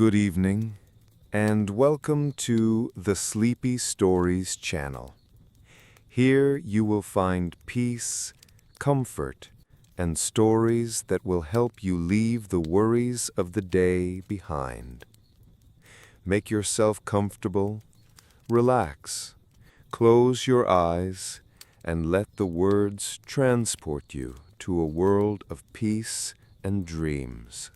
Good evening, and welcome to the Sleepy Stories channel. Here you will find peace, comfort, and stories that will help you leave the worries of the day behind. Make yourself comfortable, relax, close your eyes, and let the words transport you to a world of peace and dreams.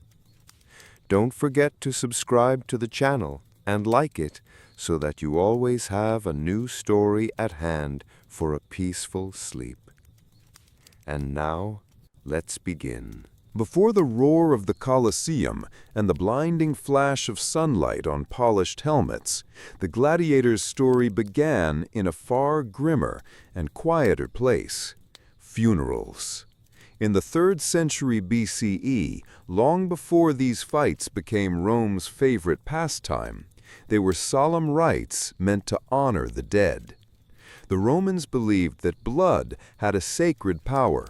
Don't forget to subscribe to the channel and like it so that you always have a new story at hand for a peaceful sleep. And now, let's begin. Before the roar of the Colosseum and the blinding flash of sunlight on polished helmets, the gladiator's story began in a far grimmer and quieter place: funerals. In the 3rd century BCE, long before these fights became Rome's favorite pastime, they were solemn rites meant to honor the dead. The Romans believed that blood had a sacred power,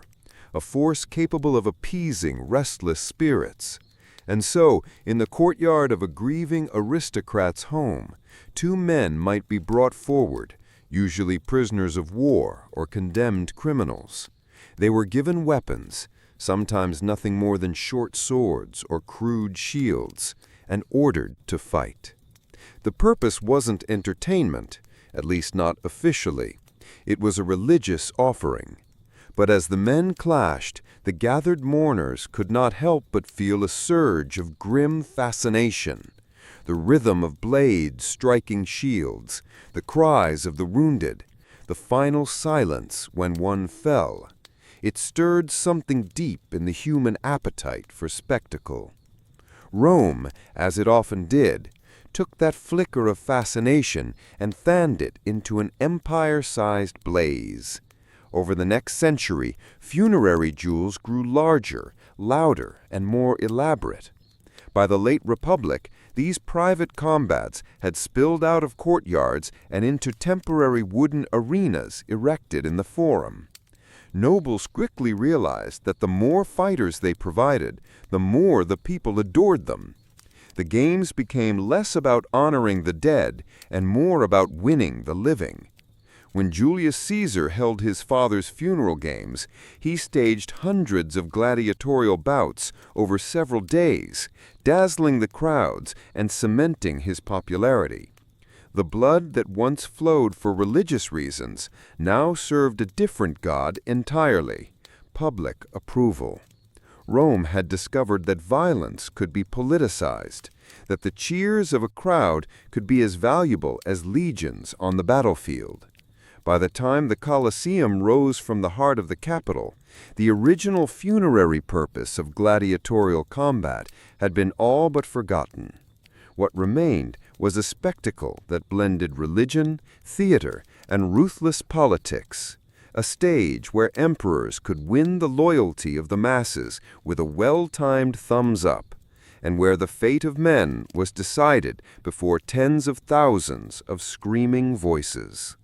a force capable of appeasing restless spirits. And so, in the courtyard of a grieving aristocrat's home, 2 men might be brought forward, usually prisoners of war or condemned criminals. They were given weapons, sometimes nothing more than short swords or crude shields, and ordered to fight. The purpose wasn't entertainment, at least not officially. It was a religious offering. But as the men clashed, the gathered mourners could not help but feel a surge of grim fascination. The rhythm of blades striking shields, the cries of the wounded, the final silence when one fell. It stirred something deep in the human appetite for spectacle. Rome, as it often did, took that flicker of fascination and fanned it into an empire-sized blaze. Over the next century, funerary duels grew larger, louder, and more elaborate. By the late Republic, these private combats had spilled out of courtyards and into temporary wooden arenas erected in the Forum. Nobles quickly realized that the more fighters they provided, the more the people adored them. The games became less about honoring the dead and more about winning the living. When Julius Caesar held his father's funeral games, he staged hundreds of gladiatorial bouts over several days, dazzling the crowds and cementing his popularity. The blood that once flowed for religious reasons now served a different god entirely: public approval. Rome had discovered that violence could be politicized, that the cheers of a crowd could be as valuable as legions on the battlefield. By the time the Colosseum rose from the heart of the capital, the original funerary purpose of gladiatorial combat had been all but forgotten. What remained was a spectacle that blended religion, theater, and ruthless politics, a stage where emperors could win the loyalty of the masses with a well-timed thumbs up, and where the fate of men was decided before tens of thousands of screaming voices.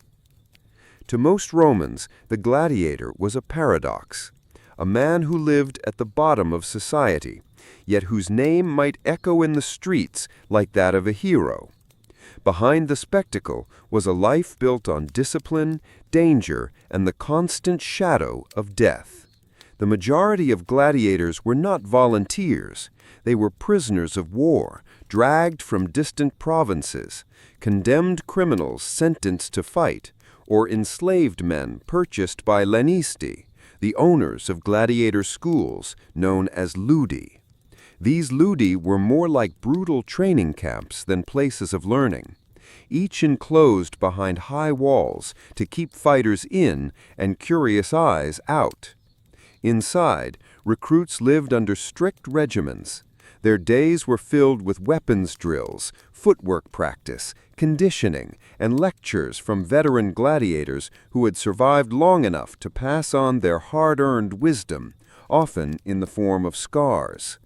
To most Romans, the gladiator was a paradox, a man who lived at the bottom of society, yet whose name might echo in the streets like that of a hero. Behind the spectacle was a life built on discipline, danger, and the constant shadow of death. The majority of gladiators were not volunteers. They were prisoners of war, dragged from distant provinces, condemned criminals sentenced to fight, or enslaved men purchased by lanisti, the owners of gladiator schools known as ludi. These ludi were more like brutal training camps than places of learning, each enclosed behind high walls to keep fighters in and curious eyes out. Inside, recruits lived under strict regimens. Their days were filled with weapons drills, footwork practice, conditioning, and lectures from veteran gladiators who had survived long enough to pass on their hard-earned wisdom, often in the form of scars.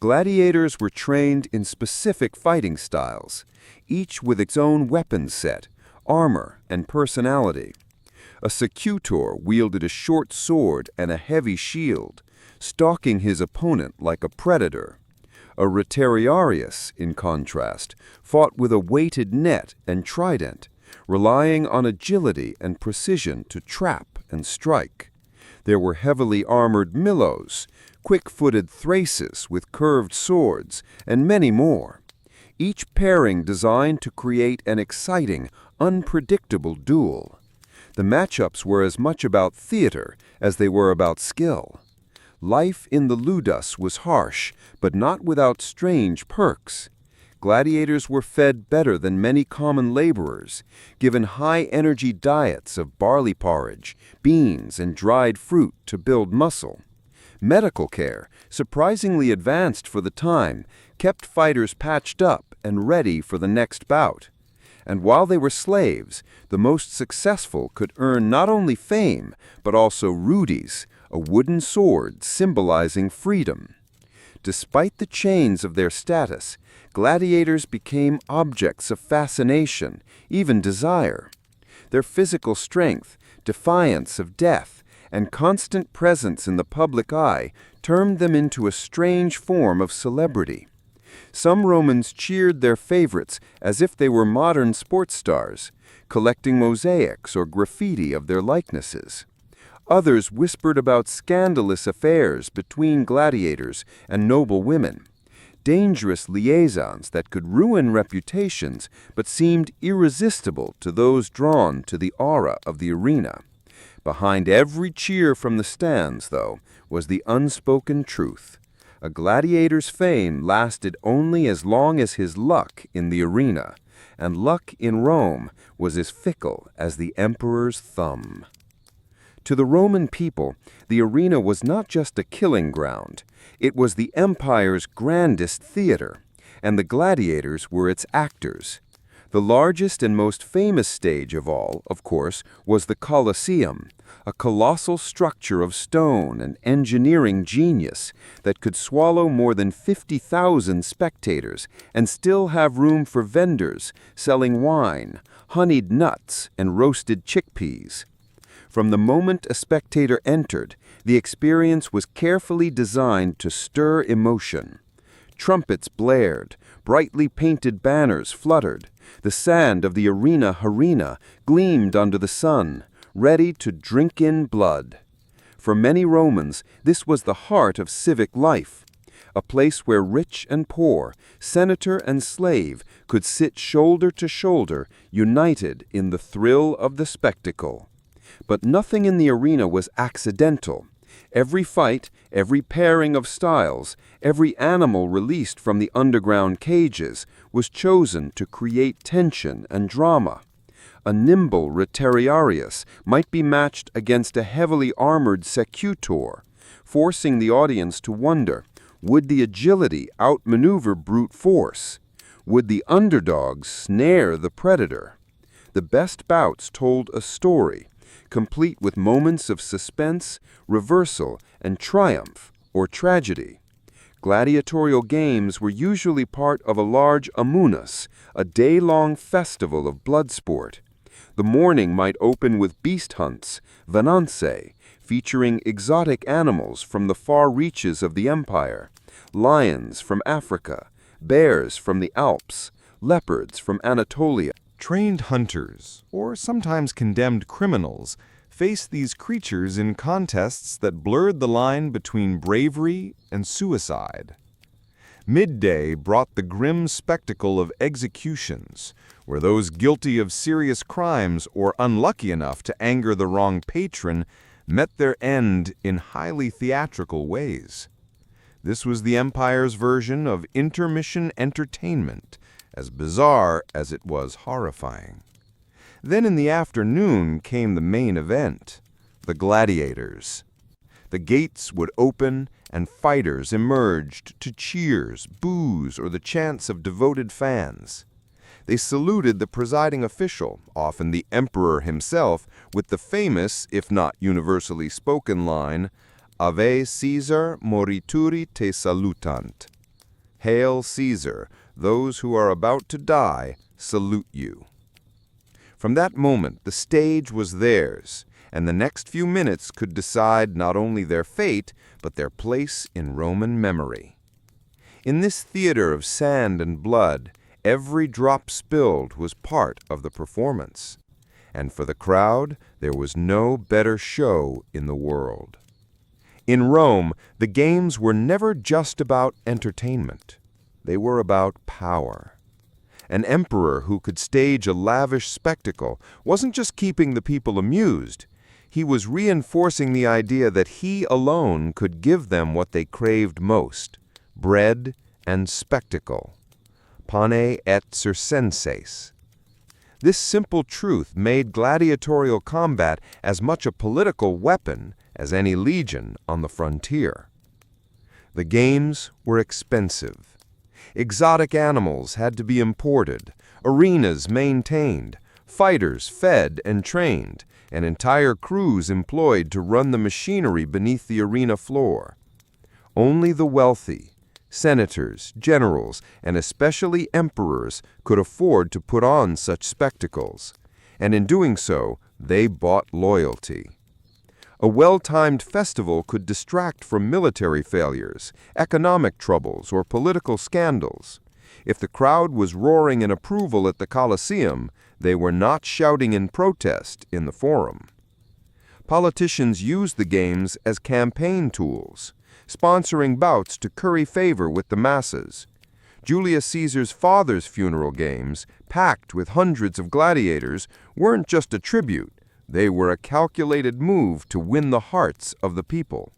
Gladiators were trained in specific fighting styles, each with its own weapon set, armor, and personality. A secutor wielded a short sword and a heavy shield, stalking his opponent like a predator. A retiarius, in contrast, fought with a weighted net and trident, relying on agility and precision to trap and strike. There were heavily armored milos, quick-footed thraces with curved swords, and many more, each pairing designed to create an exciting, unpredictable duel. The matchups were as much about theater as they were about skill. Life in the ludus was harsh, but not without strange perks. Gladiators were fed better than many common laborers, given high-energy diets of barley porridge, beans, and dried fruit to build muscle. Medical care, surprisingly advanced for the time, kept fighters patched up and ready for the next bout. And while they were slaves, the most successful could earn not only fame, but also rudis, a wooden sword symbolizing freedom. Despite the chains of their status, gladiators became objects of fascination, even desire. Their physical strength, defiance of death, and constant presence in the public eye turned them into a strange form of celebrity. Some Romans cheered their favorites as if they were modern sports stars, collecting mosaics or graffiti of their likenesses. Others whispered about scandalous affairs between gladiators and noble women, dangerous liaisons that could ruin reputations but seemed irresistible to those drawn to the aura of the arena. Behind every cheer from the stands, though, was the unspoken truth. A gladiator's fame lasted only as long as his luck in the arena, and luck in Rome was as fickle as the emperor's thumb. To the Roman people, the arena was not just a killing ground. It was the empire's grandest theater, and the gladiators were its actors. The largest and most famous stage of all, of course, was the Colosseum, a colossal structure of stone and engineering genius that could swallow more than 50,000 spectators and still have room for vendors selling wine, honeyed nuts, and roasted chickpeas. From the moment a spectator entered, the experience was carefully designed to stir emotion. Trumpets blared, brightly painted banners fluttered, the sand of the arena gleamed under the sun, ready to drink in blood. For many Romans, this was the heart of civic life, a place where rich and poor, senator and slave could sit shoulder to shoulder, united in the thrill of the spectacle. But nothing in the arena was accidental. Every fight, every pairing of styles, every animal released from the underground cages was chosen to create tension and drama. A nimble retiarius might be matched against a heavily armored secutor, forcing the audience to wonder, would the agility outmaneuver brute force? Would the underdog snare the predator? The best bouts told a story, complete with moments of suspense, reversal, and triumph, or tragedy. Gladiatorial games were usually part of a large amunus, a day-long festival of blood sport. The morning might open with beast hunts, venanze, featuring exotic animals from the far reaches of the empire, lions from Africa, bears from the Alps, leopards from Anatolia. Trained hunters, or sometimes condemned criminals, faced these creatures in contests that blurred the line between bravery and suicide. Midday brought the grim spectacle of executions, where those guilty of serious crimes or unlucky enough to anger the wrong patron met their end in highly theatrical ways. This was the empire's version of intermission entertainment, as bizarre as it was horrifying. Then in the afternoon came the main event, the gladiators. The gates would open and fighters emerged to cheers, boos, or the chants of devoted fans. They saluted the presiding official, often the emperor himself, with the famous, if not universally spoken line, Ave Caesar morituri te salutant. Hail Caesar, those who are about to die salute you. From that moment, the stage was theirs, and the next few minutes could decide not only their fate, but their place in Roman memory. In this theater of sand and blood, every drop spilled was part of the performance. And for the crowd, there was no better show in the world. In Rome, the games were never just about entertainment. They were about power. An emperor who could stage a lavish spectacle wasn't just keeping the people amused. He was reinforcing the idea that he alone could give them what they craved most: bread and spectacle. Pane et circenses. This simple truth made gladiatorial combat as much a political weapon as any legion on the frontier. The games were expensive. Exotic animals had to be imported, arenas maintained, fighters fed and trained, and entire crews employed to run the machinery beneath the arena floor. Only the wealthy, senators, generals, and especially emperors could afford to put on such spectacles, and in doing so, they bought loyalty. A well-timed festival could distract from military failures, economic troubles, or political scandals. If the crowd was roaring in approval at the Colosseum, they were not shouting in protest in the Forum. Politicians used the games as campaign tools, sponsoring bouts to curry favor with the masses. Julius Caesar's father's funeral games, packed with hundreds of gladiators, weren't just a tribute. They were a calculated move to win the hearts of the people.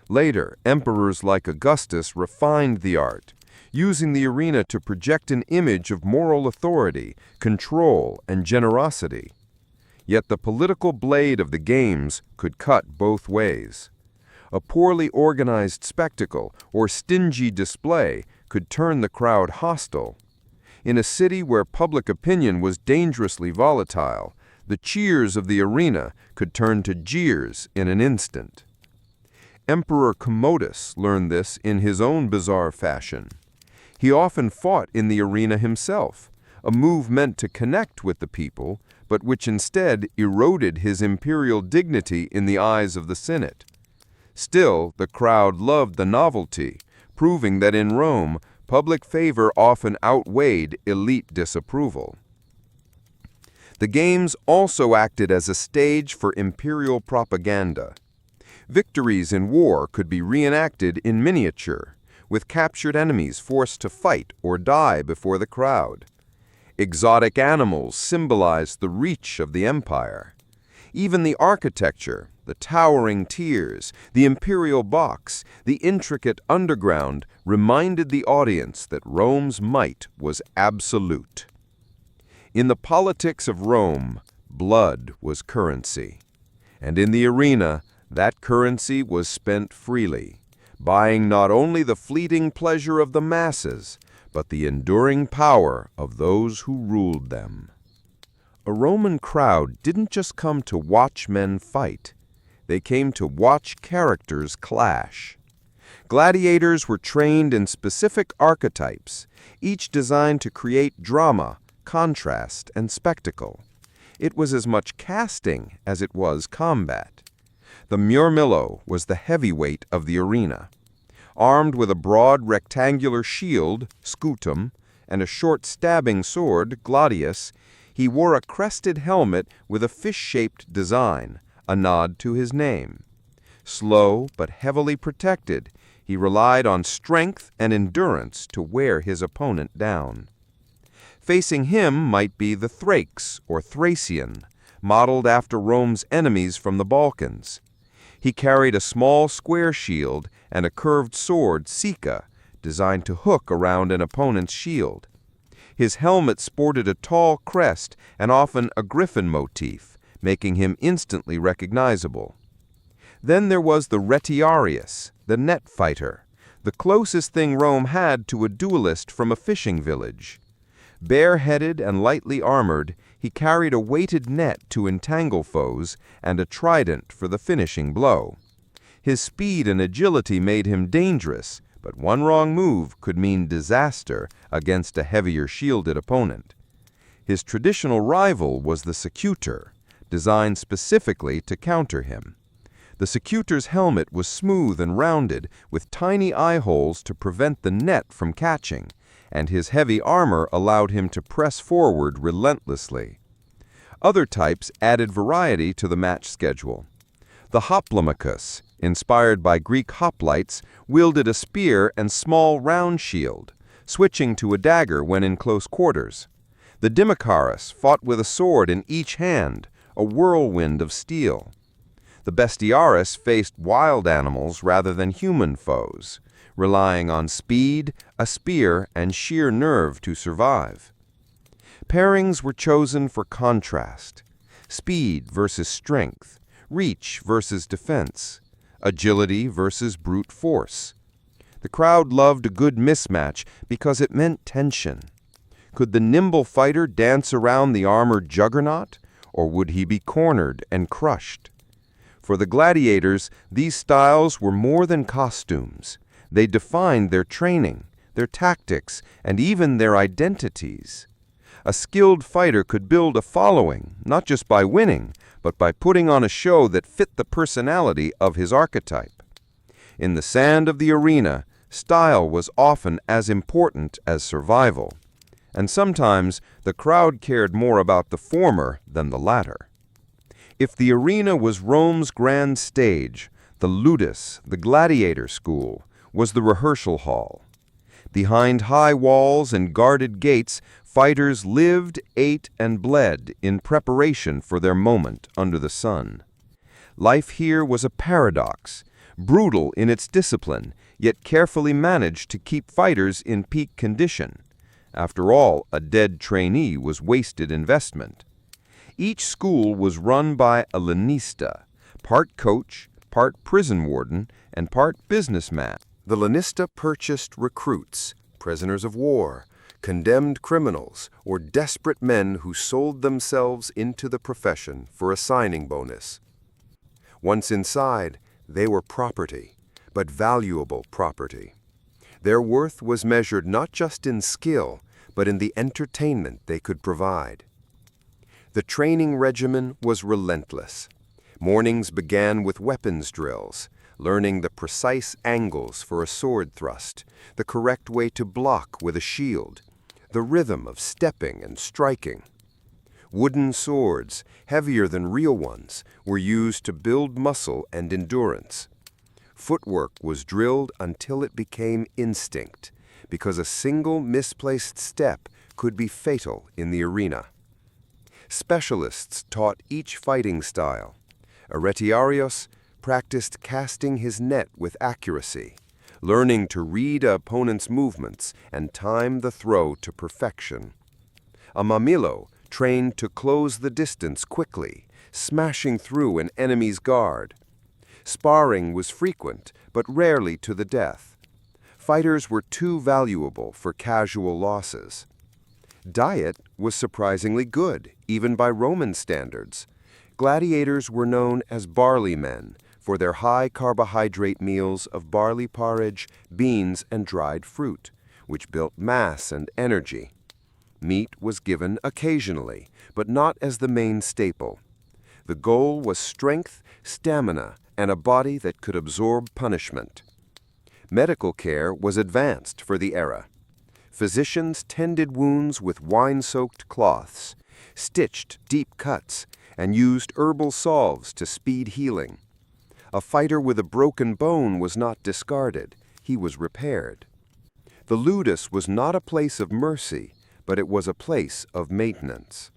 Later, emperors like Augustus refined the art, using the arena to project an image of moral authority, control, and generosity. Yet the political blade of the games could cut both ways. A poorly organized spectacle or stingy display could turn the crowd hostile. In a city where public opinion was dangerously volatile, the cheers of the arena could turn to jeers in an instant. Emperor Commodus learned this in his own bizarre fashion. He often fought in the arena himself, a move meant to connect with the people, but which instead eroded his imperial dignity in the eyes of the Senate. Still, the crowd loved the novelty, proving that in Rome, public favor often outweighed elite disapproval. The games also acted as a stage for imperial propaganda. Victories in war could be reenacted in miniature, with captured enemies forced to fight or die before the crowd. Exotic animals symbolized the reach of the empire. Even the architecture, the towering tiers, the imperial box, the intricate underground reminded the audience that Rome's might was absolute. In the politics of Rome, blood was currency. And in the arena, that currency was spent freely, buying not only the fleeting pleasure of the masses, but the enduring power of those who ruled them. A Roman crowd didn't just come to watch men fight. They came to watch characters clash. Gladiators were trained in specific archetypes, each designed to create drama, contrast, and spectacle. It was as much casting as it was combat. The murmillo was the heavyweight of the arena. Armed with a broad rectangular shield, scutum, and a short stabbing sword, gladius, he wore a crested helmet with a fish-shaped design, a nod to his name. Slow but heavily protected, he relied on strength and endurance to wear his opponent down. Facing him might be the Thrakes, or Thracian, modeled after Rome's enemies from the Balkans. He carried a small square shield and a curved sword, sica, designed to hook around an opponent's shield. His helmet sported a tall crest and often a griffin motif, making him instantly recognizable. Then there was the retiarius, the net fighter, the closest thing Rome had to a duelist from a fishing village. Bareheaded and lightly armored, he carried a weighted net to entangle foes and a trident for the finishing blow. His speed and agility made him dangerous, but one wrong move could mean disaster against a heavier shielded opponent. His traditional rival was the secutor, designed specifically to counter him. The secutor's helmet was smooth and rounded, with tiny eye holes to prevent the net from catching, and his heavy armor allowed him to press forward relentlessly. Other types added variety to the match schedule. The hoplomachus, inspired by Greek hoplites, wielded a spear and small round shield, switching to a dagger when in close quarters. The dimachurus fought with a sword in each hand, a whirlwind of steel. The bestiaris faced wild animals rather than human foes, relying on speed, a spear, and sheer nerve to survive. Pairings were chosen for contrast: speed versus strength, reach versus defense, agility versus brute force. The crowd loved a good mismatch because it meant tension. Could the nimble fighter dance around the armored juggernaut, or would he be cornered and crushed? For the gladiators, these styles were more than costumes. They defined their training, their tactics, and even their identities. A skilled fighter could build a following, not just by winning, but by putting on a show that fit the personality of his archetype. In the sand of the arena, style was often as important as survival, and sometimes the crowd cared more about the former than the latter. If the arena was Rome's grand stage, the ludus, the gladiator school, was the rehearsal hall. Behind high walls and guarded gates, fighters lived, ate, and bled in preparation for their moment under the sun. Life here was a paradox, brutal in its discipline, yet carefully managed to keep fighters in peak condition. After all, a dead trainee was wasted investment. Each school was run by a lanista, part coach, part prison warden, and part businessman. The lanista purchased recruits, prisoners of war, condemned criminals, or desperate men who sold themselves into the profession for a signing bonus. Once inside, they were property, but valuable property. Their worth was measured not just in skill, but in the entertainment they could provide. The training regimen was relentless. Mornings began with weapons drills, learning the precise angles for a sword thrust, the correct way to block with a shield, the rhythm of stepping and striking. Wooden swords, heavier than real ones, were used to build muscle and endurance. Footwork was drilled until it became instinct, because a single misplaced step could be fatal in the arena. Specialists taught each fighting style. Aretiarios practiced casting his net with accuracy, learning to read an opponent's movements and time the throw to perfection. A mamilo trained to close the distance quickly, smashing through an enemy's guard. Sparring was frequent, but rarely to the death. Fighters were too valuable for casual losses. Diet was surprisingly good, even by Roman standards. Gladiators were known as barley men for their high carbohydrate meals of barley porridge, beans, and dried fruit, which built mass and energy. Meat was given occasionally, but not as the main staple. The goal was strength, stamina, and a body that could absorb punishment. Medical care was advanced for the era. Physicians tended wounds with wine-soaked cloths, stitched deep cuts, and used herbal salves to speed healing. A fighter with a broken bone was not discarded, he was repaired. The ludus was not a place of mercy, but it was a place of maintenance.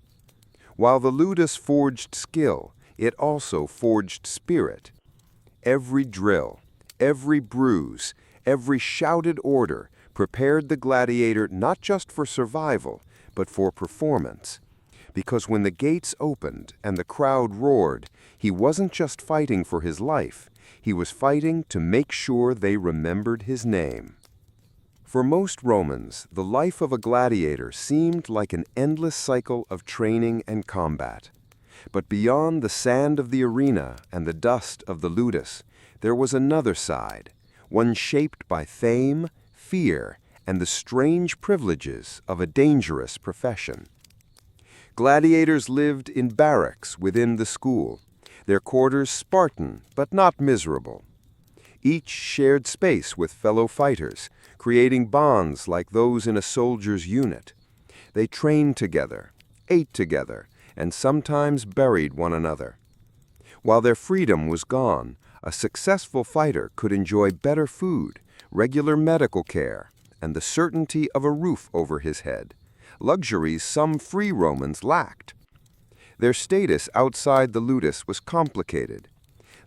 While the ludus forged skill, it also forged spirit. Every drill, every bruise, every shouted order prepared the gladiator not just for survival, but for performance. Because when the gates opened and the crowd roared, he wasn't just fighting for his life, he was fighting to make sure they remembered his name. For most Romans, the life of a gladiator seemed like an endless cycle of training and combat. But beyond the sand of the arena and the dust of the ludus, there was another side, one shaped by fame, fear, and the strange privileges of a dangerous profession. Gladiators lived in barracks within the school. their quarters Spartan but not miserable. Each shared space with fellow fighters, creating bonds like those in a soldier's unit. They trained together, ate together, and sometimes buried one another. While their freedom was gone, a successful fighter could enjoy better food, regular medical care, and the certainty of a roof over his head, luxuries some free Romans lacked. Their status outside the ludus was complicated.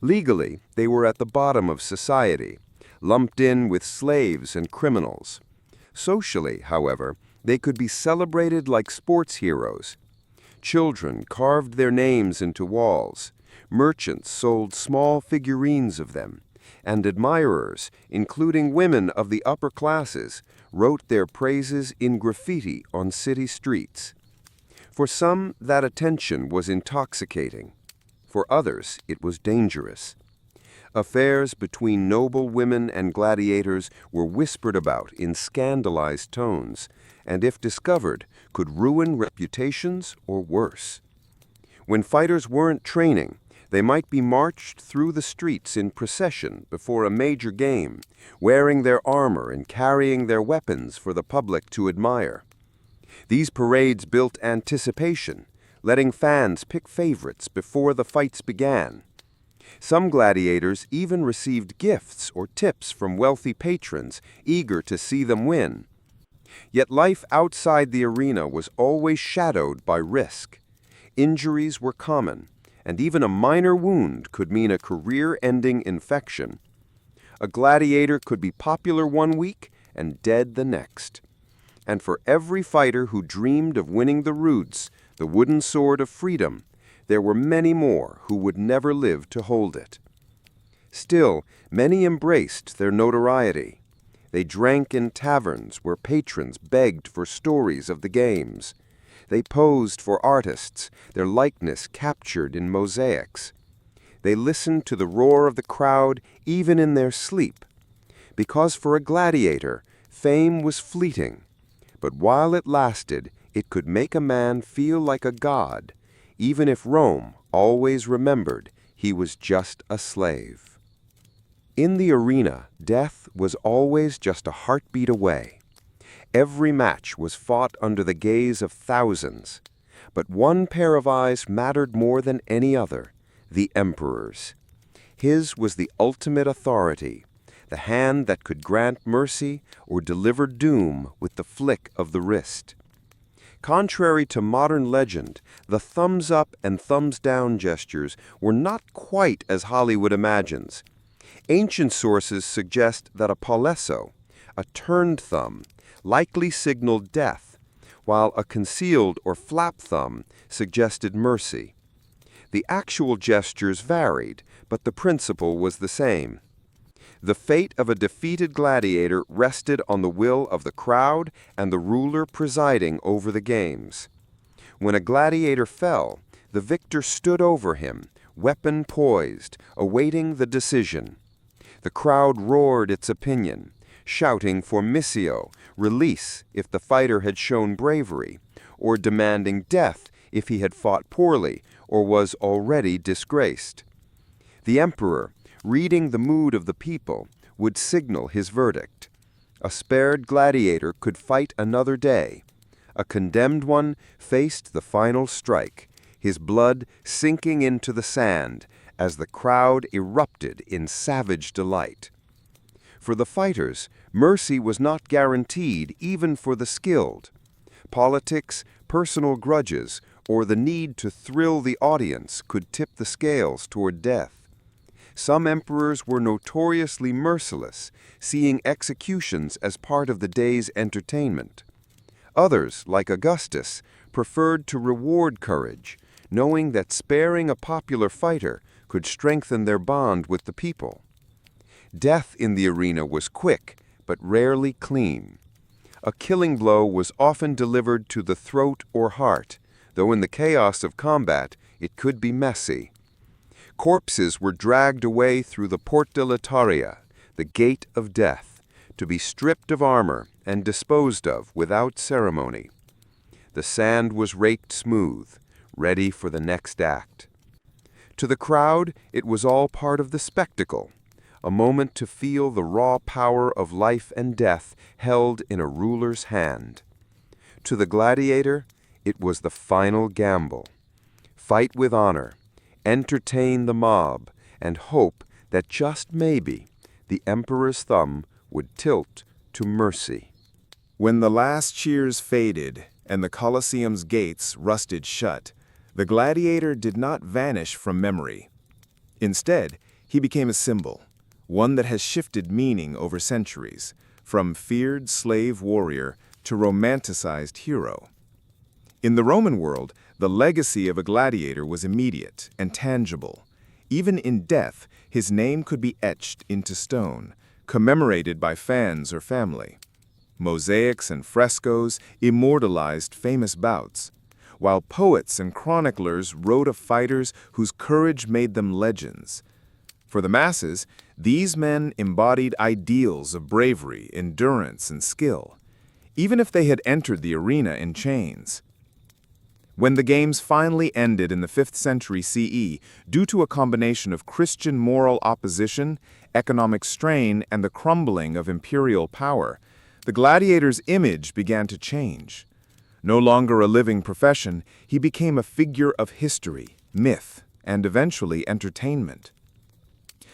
Legally, they were at the bottom of society, lumped in with slaves and criminals. Socially, however, they could be celebrated like sports heroes. Children carved their names into walls. Merchants sold small figurines of them, and admirers, including women of the upper classes, wrote their praises in graffiti on city streets. For some, that attention was intoxicating. For others, it was dangerous. Affairs between noble women and gladiators were whispered about in scandalized tones, and if discovered, could ruin reputations or worse. When fighters weren't training, they might be marched through the streets in procession before a major game, wearing their armor and carrying their weapons for the public to admire. These parades built anticipation, letting fans pick favorites before the fights began. Some gladiators even received gifts or tips from wealthy patrons eager to see them win. Yet life outside the arena was always shadowed by risk. Injuries were common, and even a minor wound could mean a career-ending infection. A gladiator could be popular one week and dead the next. And for every fighter who dreamed of winning the roots, the wooden sword of freedom, there were many more who would never live to hold it. Still, many embraced their notoriety. They drank in taverns where patrons begged for stories of the games. They posed for artists, their likeness captured in mosaics. They listened to the roar of the crowd even in their sleep. Because for a gladiator, fame was fleeting. But while it lasted, it could make a man feel like a god, even if Rome always remembered he was just a slave. In the arena, death was always just a heartbeat away. Every match was fought under the gaze of thousands. But one pair of eyes mattered more than any other, the emperor's. His was the ultimate authority, the hand that could grant mercy or deliver doom with the flick of the wrist. Contrary to modern legend, the thumbs-up and thumbs-down gestures were not quite as Hollywood imagines. Ancient sources suggest that a pallesso, a turned thumb, likely signaled death, while a concealed or flap thumb suggested mercy. The actual gestures varied, but the principle was the same. The fate of a defeated gladiator rested on the will of the crowd and the ruler presiding over the games. When a gladiator fell, the victor stood over him, weapon poised, awaiting the decision. The crowd roared its opinion, shouting for missio, release if the fighter had shown bravery, or demanding death if he had fought poorly or was already disgraced. The emperor, reading the mood of the people, would signal his verdict. A spared gladiator could fight another day. A condemned one faced the final strike, his blood sinking into the sand as the crowd erupted in savage delight. For the fighters, mercy was not guaranteed even for the skilled. Politics, personal grudges, or the need to thrill the audience could tip the scales toward death. Some emperors were notoriously merciless, seeing executions as part of the day's entertainment. Others, like Augustus, preferred to reward courage, knowing that sparing a popular fighter could strengthen their bond with the people. Death in the arena was quick, but rarely clean. A killing blow was often delivered to the throat or heart, though in the chaos of combat it could be messy. Corpses were dragged away through the Porta Lataria, the gate of death, to be stripped of armor and disposed of without ceremony. The sand was raked smooth, ready for the next act. To the crowd, it was all part of the spectacle, a moment to feel the raw power of life and death held in a ruler's hand. To the gladiator, it was the final gamble. Fight with honor, entertain the mob, and hope that just maybe the emperor's thumb would tilt to mercy. When the last cheers faded and the Colosseum's gates rusted shut, the gladiator did not vanish from memory. Instead, he became a symbol, one that has shifted meaning over centuries, from feared slave warrior to romanticized hero. In the Roman world, the legacy of a gladiator was immediate and tangible. Even in death, his name could be etched into stone, commemorated by fans or family. Mosaics and frescoes immortalized famous bouts, while poets and chroniclers wrote of fighters whose courage made them legends. For the masses, these men embodied ideals of bravery, endurance, and skill, even if they had entered the arena in chains. When the games finally ended in the 5th century CE, due to a combination of Christian moral opposition, economic strain, and the crumbling of imperial power, the gladiator's image began to change. No longer a living profession, he became a figure of history, myth, and eventually entertainment.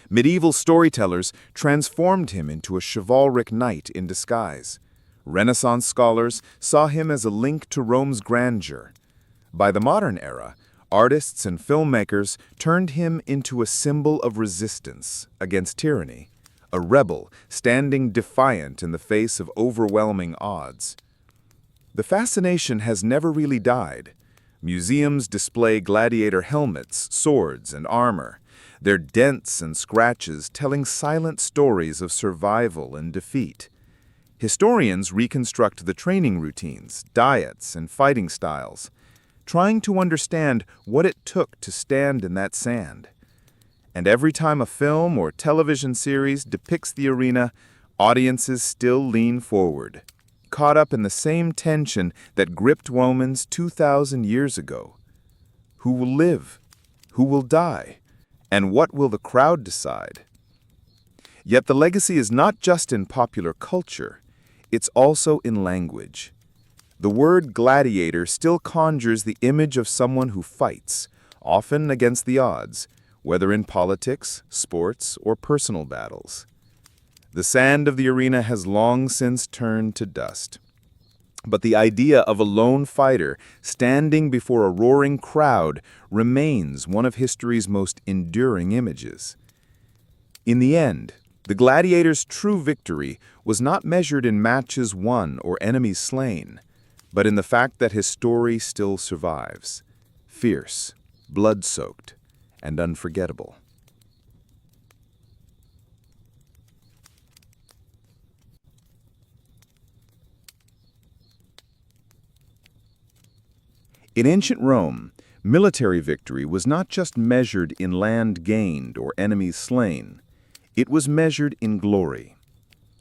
Medieval storytellers transformed him into a chivalric knight in disguise. Renaissance scholars saw him as a link to Rome's grandeur. By the modern era, artists and filmmakers turned him into a symbol of resistance against tyranny, a rebel standing defiant in the face of overwhelming odds. The fascination has never really died. Museums display gladiator helmets, swords, and armor, their dents and scratches telling silent stories of survival and defeat. Historians reconstruct the training routines, diets, and fighting styles, trying to understand what it took to stand in that sand. And every time a film or television series depicts the arena, audiences still lean forward, caught up in the same tension that gripped Romans 2,000 years ago. Who will live? Who will die? And what will the crowd decide? Yet the legacy is not just in popular culture, it's also in language. The word gladiator still conjures the image of someone who fights, often against the odds, whether in politics, sports, or personal battles. The sand of the arena has long since turned to dust. But the idea of a lone fighter standing before a roaring crowd remains one of history's most enduring images. In the end, the gladiator's true victory was not measured in matches won or enemies slain, but in the fact that his story still survives, fierce, blood-soaked, and unforgettable. In ancient Rome, military victory was not just measured in land gained or enemies slain, it was measured in glory.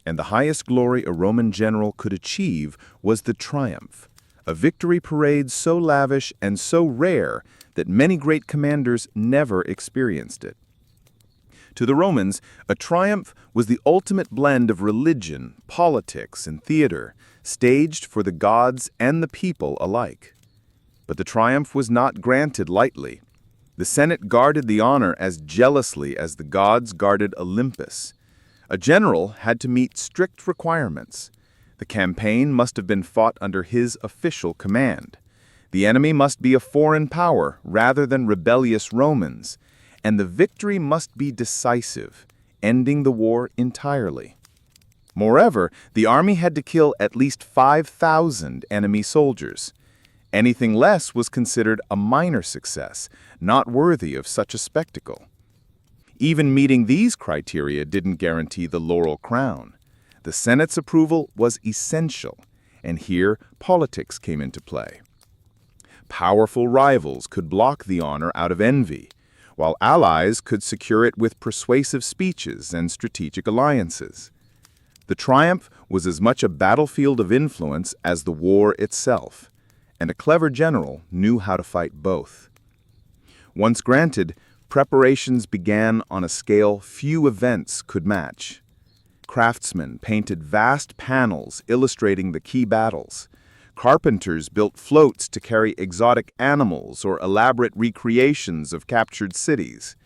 And the highest glory a Roman general could achieve was the triumph, a victory parade so lavish and so rare that many great commanders never experienced it. To the Romans, a triumph was the ultimate blend of religion, politics, and theater, staged for the gods and the people alike. But the triumph was not granted lightly. The Senate guarded the honor as jealously as the gods guarded Olympus. A general had to meet strict requirements. The campaign must have been fought under his official command. The enemy must be a foreign power rather than rebellious Romans, and the victory must be decisive, ending the war entirely. Moreover, the army had to kill at least 5,000 enemy soldiers. Anything less was considered a minor success, not worthy of such a spectacle. Even meeting these criteria didn't guarantee the laurel crown. The Senate's approval was essential, and here politics came into play. Powerful rivals could block the honor out of envy, while allies could secure it with persuasive speeches and strategic alliances. The triumph was as much a battlefield of influence as the war itself, and a clever general knew how to fight both. Once granted, Preparations began on a scale few events could match. Craftsmen painted vast panels illustrating the key battles. Carpenters built floats to carry exotic animals or elaborate recreations of captured cities.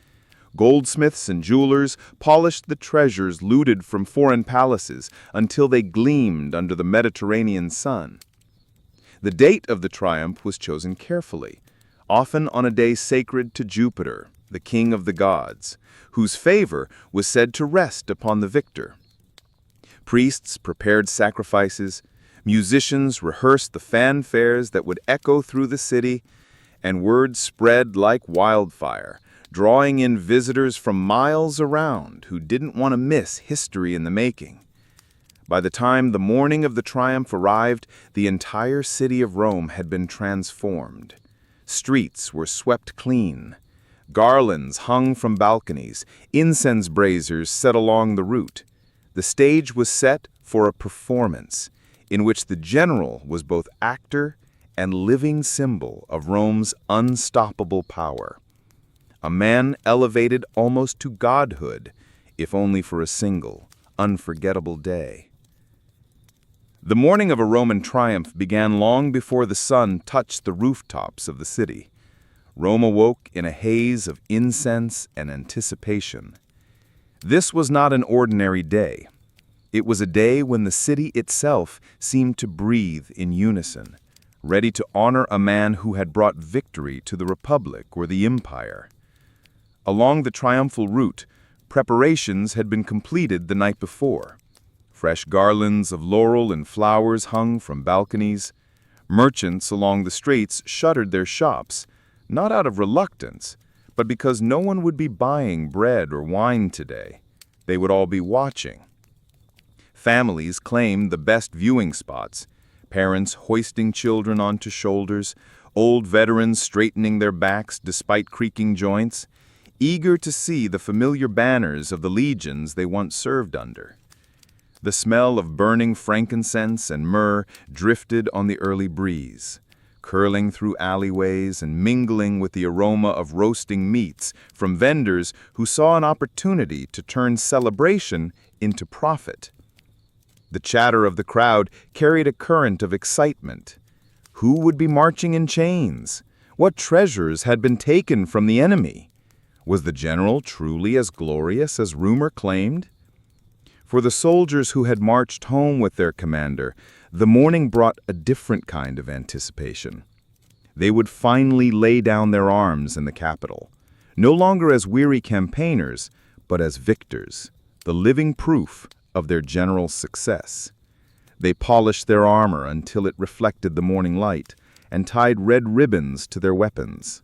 Goldsmiths and jewelers polished the treasures looted from foreign palaces until they gleamed under the Mediterranean sun. The date of the triumph was chosen carefully, often on a day sacred to Jupiter, the king of the gods, whose favor was said to rest upon the victor. Priests prepared sacrifices, musicians rehearsed the fanfares that would echo through the city, and word spread like wildfire, drawing in visitors from miles around who didn't want to miss history in the making. By the time the morning of the triumph arrived, the entire city of Rome had been transformed. Streets were swept clean. Garlands hung from balconies, incense braziers set along the route. The stage was set for a performance in which the general was both actor and living symbol of Rome's unstoppable power. A man elevated almost to godhood, if only for a single, unforgettable day. The morning of a Roman triumph began long before the sun touched the rooftops of the city. Rome awoke in a haze of incense and anticipation. This was not an ordinary day. It was a day when the city itself seemed to breathe in unison, ready to honor a man who had brought victory to the Republic or the Empire. Along the triumphal route, preparations had been completed the night before. Fresh garlands of laurel and flowers hung from balconies. Merchants along the streets shuttered their shops, not out of reluctance, but because no one would be buying bread or wine today. They would all be watching. Families claimed the best viewing spots, parents hoisting children onto shoulders, old veterans straightening their backs despite creaking joints, eager to see the familiar banners of the legions they once served under. The smell of burning frankincense and myrrh drifted on the early breeze, curling through alleyways and mingling with the aroma of roasting meats from vendors who saw an opportunity to turn celebration into profit. The chatter of the crowd carried a current of excitement. Who would be marching in chains? What treasures had been taken from the enemy? Was the general truly as glorious as rumor claimed? For the soldiers who had marched home with their commander, the morning brought a different kind of anticipation. They would finally lay down their arms in the capital, no longer as weary campaigners, but as victors, the living proof of their general's success. They polished their armor until it reflected the morning light and tied red ribbons to their weapons.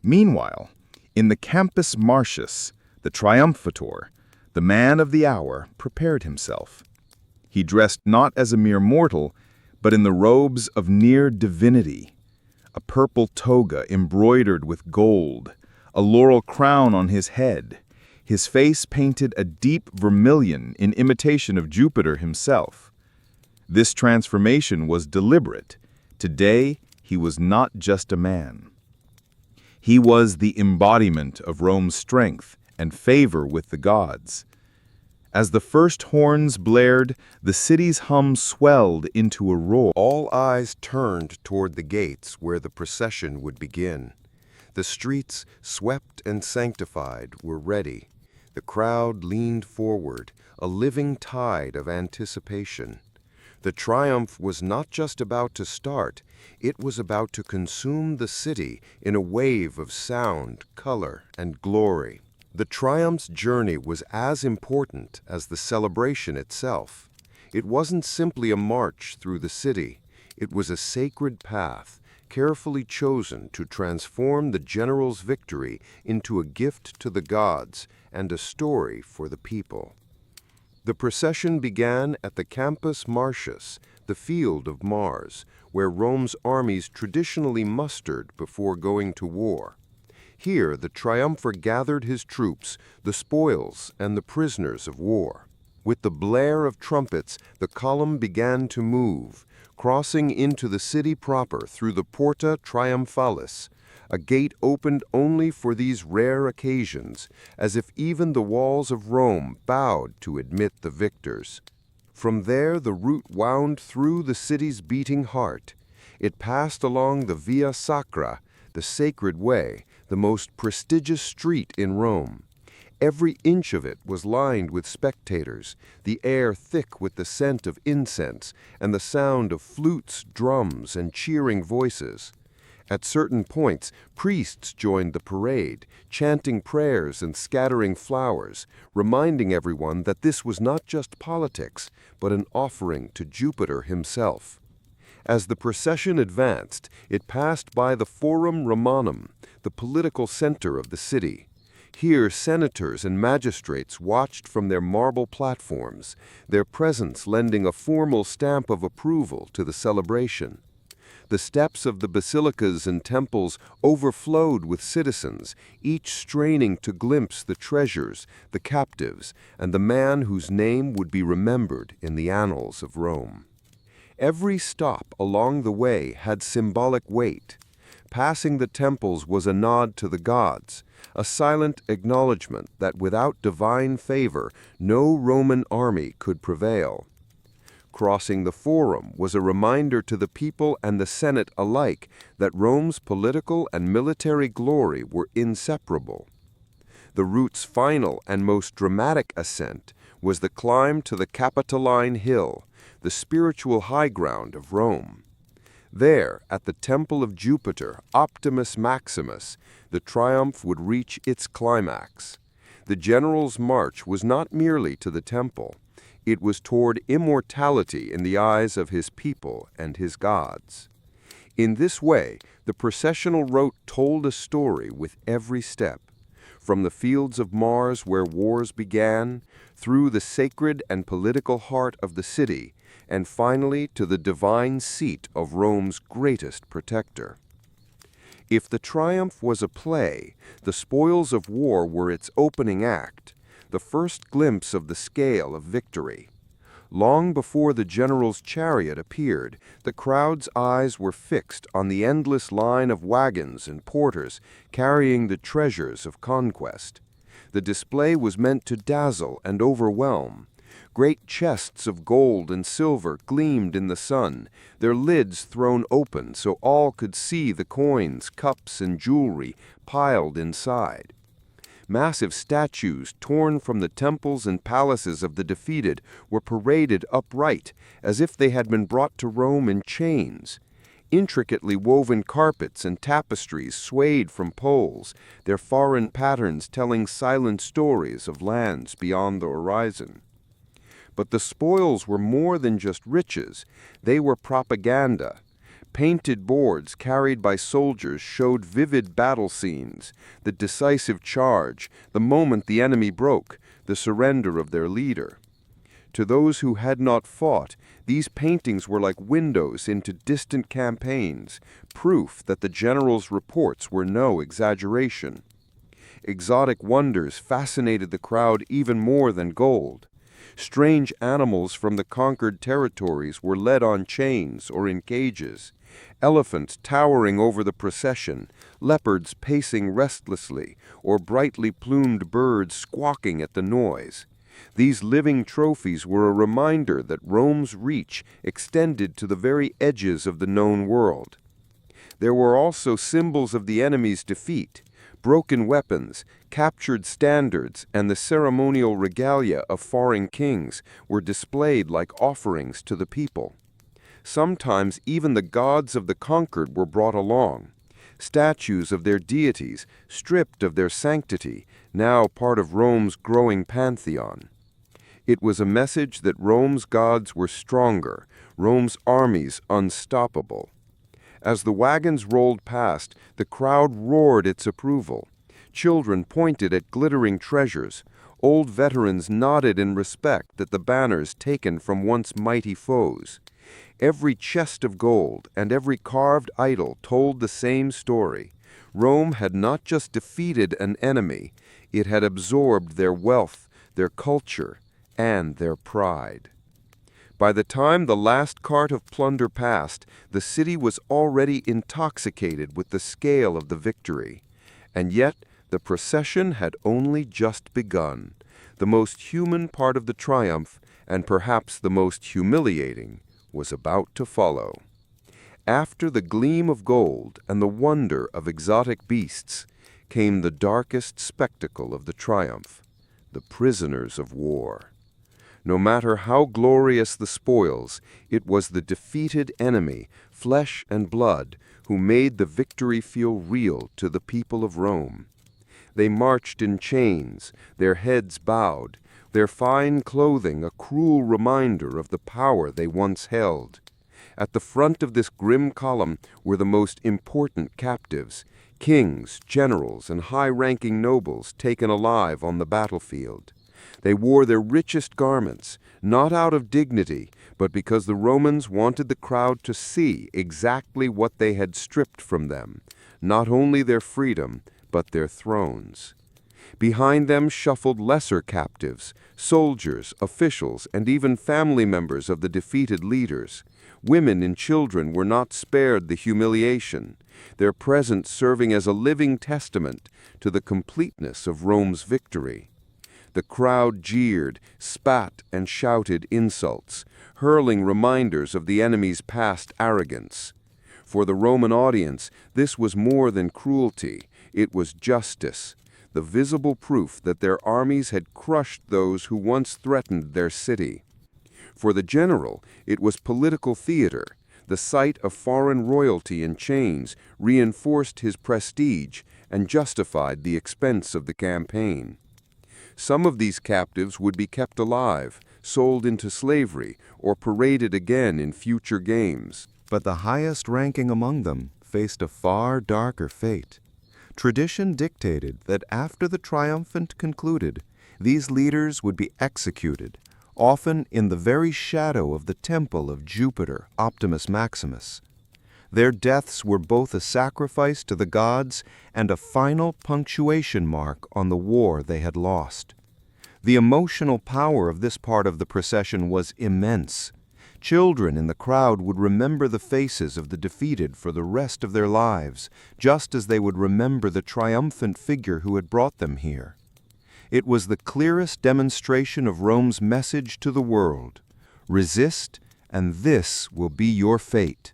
Meanwhile, in the Campus Martius, the triumphator, the man of the hour prepared himself. He dressed not as a mere mortal, but in the robes of near divinity, a purple toga embroidered with gold, a laurel crown on his head, his face painted a deep vermilion in imitation of Jupiter himself. This transformation was deliberate. Today, he was not just a man. He was the embodiment of Rome's strength and favor with the gods. As the first horns blared, the city's hum swelled into a roar. All eyes turned toward the gates where the procession would begin. The streets, swept and sanctified, were ready. The crowd leaned forward, a living tide of anticipation. The triumph was not just about to start, it was about to consume the city in a wave of sound, color, and glory. The triumph's journey was as important as the celebration itself. It wasn't simply a march through the city. It was a sacred path, carefully chosen to transform the general's victory into a gift to the gods and a story for the people. The procession began at the Campus Martius, the field of Mars, where Rome's armies traditionally mustered before going to war. Here, the triumpher gathered his troops, the spoils, and the prisoners of war. With the blare of trumpets, the column began to move, crossing into the city proper through the Porta Triumphalis, a gate opened only for these rare occasions, as if even the walls of Rome bowed to admit the victors. From there the route wound through the city's beating heart. It passed along the Via Sacra, the sacred way, the most prestigious street in Rome. Every inch of it was lined with spectators, the air thick with the scent of incense and the sound of flutes, drums, and cheering voices. At certain points, priests joined the parade, chanting prayers and scattering flowers, reminding everyone that this was not just politics, but an offering to Jupiter himself. As the procession advanced, it passed by the Forum Romanum, the political center of the city. Here, senators and magistrates watched from their marble platforms, their presence lending a formal stamp of approval to the celebration. The steps of the basilicas and temples overflowed with citizens, each straining to glimpse the treasures, the captives, and the man whose name would be remembered in the annals of Rome. Every stop along the way had symbolic weight. Passing the temples was a nod to the gods, a silent acknowledgement that without divine favor, no Roman army could prevail. Crossing the Forum was a reminder to the people and the Senate alike that Rome's political and military glory were inseparable. The route's final and most dramatic ascent was the climb to the Capitoline Hill, the spiritual high ground of Rome. There, at the temple of Jupiter, Optimus Maximus, the triumph would reach its climax. The general's march was not merely to the temple. It was toward immortality in the eyes of his people and his gods. In this way, the processional route told a story with every step. From the fields of Mars where wars began, through the sacred and political heart of the city, and finally to the divine seat of Rome's greatest protector. If the triumph was a play, the spoils of war were its opening act, the first glimpse of the scale of victory. Long before the general's chariot appeared, the crowd's eyes were fixed on the endless line of wagons and porters carrying the treasures of conquest. The display was meant to dazzle and overwhelm. Great chests of gold and silver gleamed in the sun, their lids thrown open so all could see the coins, cups, and jewelry piled inside. Massive statues torn from the temples and palaces of the defeated were paraded upright, as if they had been brought to Rome in chains. Intricately woven carpets and tapestries swayed from poles, their foreign patterns telling silent stories of lands beyond the horizon. But the spoils were more than just riches. They were propaganda. Painted boards carried by soldiers showed vivid battle scenes, the decisive charge, the moment the enemy broke, the surrender of their leader. To those who had not fought, these paintings were like windows into distant campaigns, proof that the general's reports were no exaggeration. Exotic wonders fascinated the crowd even more than gold. Strange animals from the conquered territories were led on chains or in cages. Elephants towering over the procession, leopards pacing restlessly, or brightly plumed birds squawking at the noise. These living trophies were a reminder that Rome's reach extended to the very edges of the known world. There were also symbols of the enemy's defeat. Broken weapons, captured standards, and the ceremonial regalia of foreign kings were displayed like offerings to the people. Sometimes even the gods of the conquered were brought along. Statues of their deities, stripped of their sanctity, now part of Rome's growing pantheon. It was a message that Rome's gods were stronger, Rome's armies unstoppable. As the wagons rolled past, the crowd roared its approval. Children pointed at glittering treasures. Old veterans nodded in respect at the banners taken from once mighty foes. Every chest of gold and every carved idol told the same story. Rome had not just defeated an enemy, it had absorbed their wealth, their culture, and their pride. By the time the last cart of plunder passed, the city was already intoxicated with the scale of the victory. And yet, the procession had only just begun. The most human part of the triumph, and perhaps the most humiliating, was about to follow. After the gleam of gold and the wonder of exotic beasts, came the darkest spectacle of the triumph, the prisoners of war. No matter how glorious the spoils, it was the defeated enemy, flesh and blood, who made the victory feel real to the people of Rome. They marched in chains, their heads bowed, their fine clothing a cruel reminder of the power they once held. At the front of this grim column were the most important captives, kings, generals, and high-ranking nobles taken alive on the battlefield. They wore their richest garments, not out of dignity, but because the Romans wanted the crowd to see exactly what they had stripped from them, not only their freedom, but their thrones. Behind them shuffled lesser captives, soldiers, officials, and even family members of the defeated leaders. Women and children were not spared the humiliation, their presence serving as a living testament to the completeness of Rome's victory. The crowd jeered, spat, and shouted insults, hurling reminders of the enemy's past arrogance. For the Roman audience, this was more than cruelty, it was justice, the visible proof that their armies had crushed those who once threatened their city. For the general, it was political theater. The sight of foreign royalty in chains reinforced his prestige and justified the expense of the campaign. Some of these captives would be kept alive, sold into slavery, or paraded again in future games. But the highest ranking among them faced a far darker fate. Tradition dictated that after the triumphant concluded, these leaders would be executed, often in the very shadow of the temple of Jupiter, Optimus Maximus. Their deaths were both a sacrifice to the gods and a final punctuation mark on the war they had lost. The emotional power of this part of the procession was immense. Children in the crowd would remember the faces of the defeated for the rest of their lives, just as they would remember the triumphant figure who had brought them here. It was the clearest demonstration of Rome's message to the world: resist, and this will be your fate.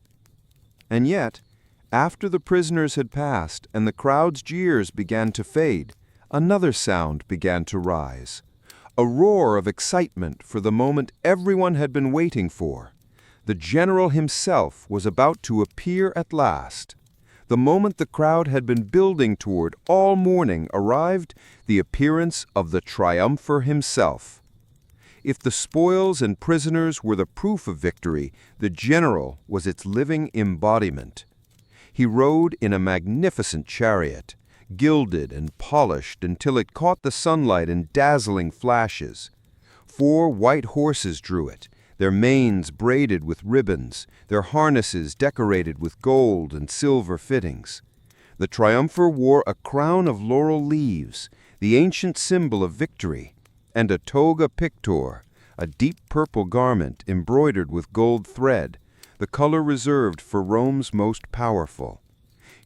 And yet, after the prisoners had passed and the crowd's jeers began to fade, another sound began to rise. A roar of excitement for the moment everyone had been waiting for. The general himself was about to appear at last. The moment the crowd had been building toward all morning arrived, the appearance of the triumpher himself. If the spoils and prisoners were the proof of victory, the general was its living embodiment. He rode in a magnificent chariot, gilded and polished until it caught the sunlight in dazzling flashes. 4 white horses drew it, their manes braided with ribbons, their harnesses decorated with gold and silver fittings. The triumpher wore a crown of laurel leaves, the ancient symbol of victory, and a toga pictor, a deep purple garment embroidered with gold thread, the color reserved for Rome's most powerful.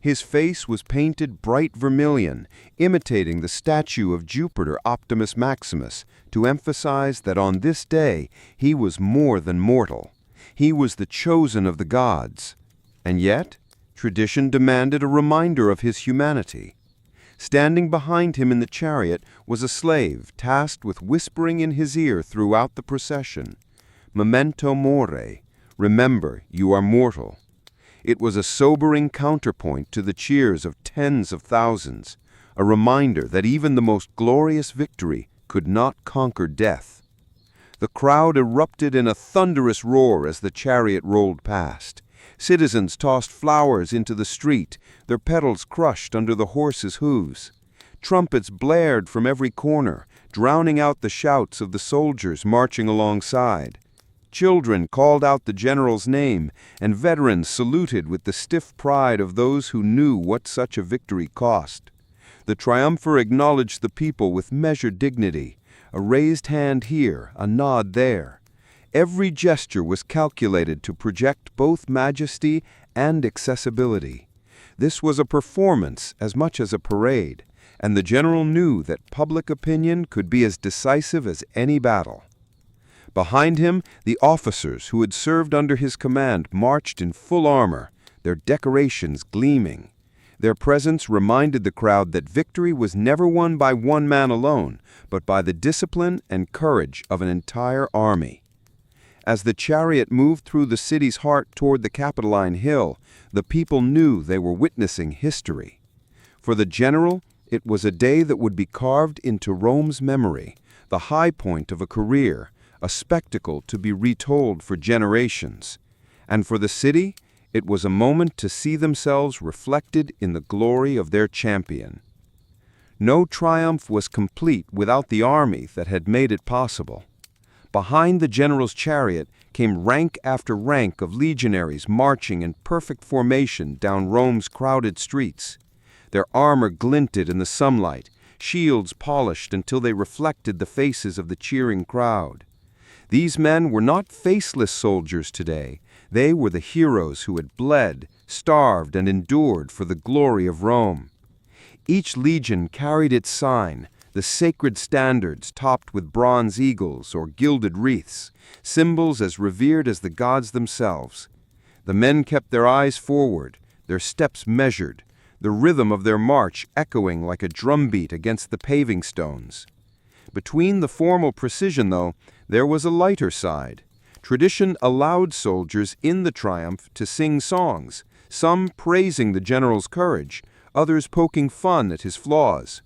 His face was painted bright vermilion, imitating the statue of Jupiter Optimus Maximus, to emphasize that on this day he was more than mortal. He was the chosen of the gods. And yet, tradition demanded a reminder of his humanity. Standing behind him in the chariot was a slave tasked with whispering in his ear throughout the procession, "Memento mori," remember, you are mortal. It was a sobering counterpoint to the cheers of tens of thousands, a reminder that even the most glorious victory could not conquer death. The crowd erupted in a thunderous roar as the chariot rolled past. Citizens tossed flowers into the street, their petals crushed under the horses' hooves. Trumpets blared from every corner, drowning out the shouts of the soldiers marching alongside. Children called out the general's name, and veterans saluted with the stiff pride of those who knew what such a victory cost. The triumpher acknowledged the people with measured dignity, a raised hand here, a nod there. Every gesture was calculated to project both majesty and accessibility. This was a performance as much as a parade, and the general knew that public opinion could be as decisive as any battle. Behind him, the officers who had served under his command marched in full armor, their decorations gleaming. Their presence reminded the crowd that victory was never won by one man alone, but by the discipline and courage of an entire army. As the chariot moved through the city's heart toward the Capitoline Hill, the people knew they were witnessing history. For the general, it was a day that would be carved into Rome's memory, the high point of a career, a spectacle to be retold for generations. And for the city, it was a moment to see themselves reflected in the glory of their champion. No triumph was complete without the army that had made it possible. Behind the general's chariot came rank after rank of legionaries marching in perfect formation down Rome's crowded streets. Their armor glinted in the sunlight, shields polished until they reflected the faces of the cheering crowd. These men were not faceless soldiers today. They were the heroes who had bled, starved, and endured for the glory of Rome. Each legion carried its sign, the sacred standards topped with bronze eagles or gilded wreaths, symbols as revered as the gods themselves. The men kept their eyes forward, their steps measured, the rhythm of their march echoing like a drumbeat against the paving stones. Between the formal precision, though, there was a lighter side. Tradition allowed soldiers in the triumph to sing songs, some praising the general's courage, others poking fun at his flaws.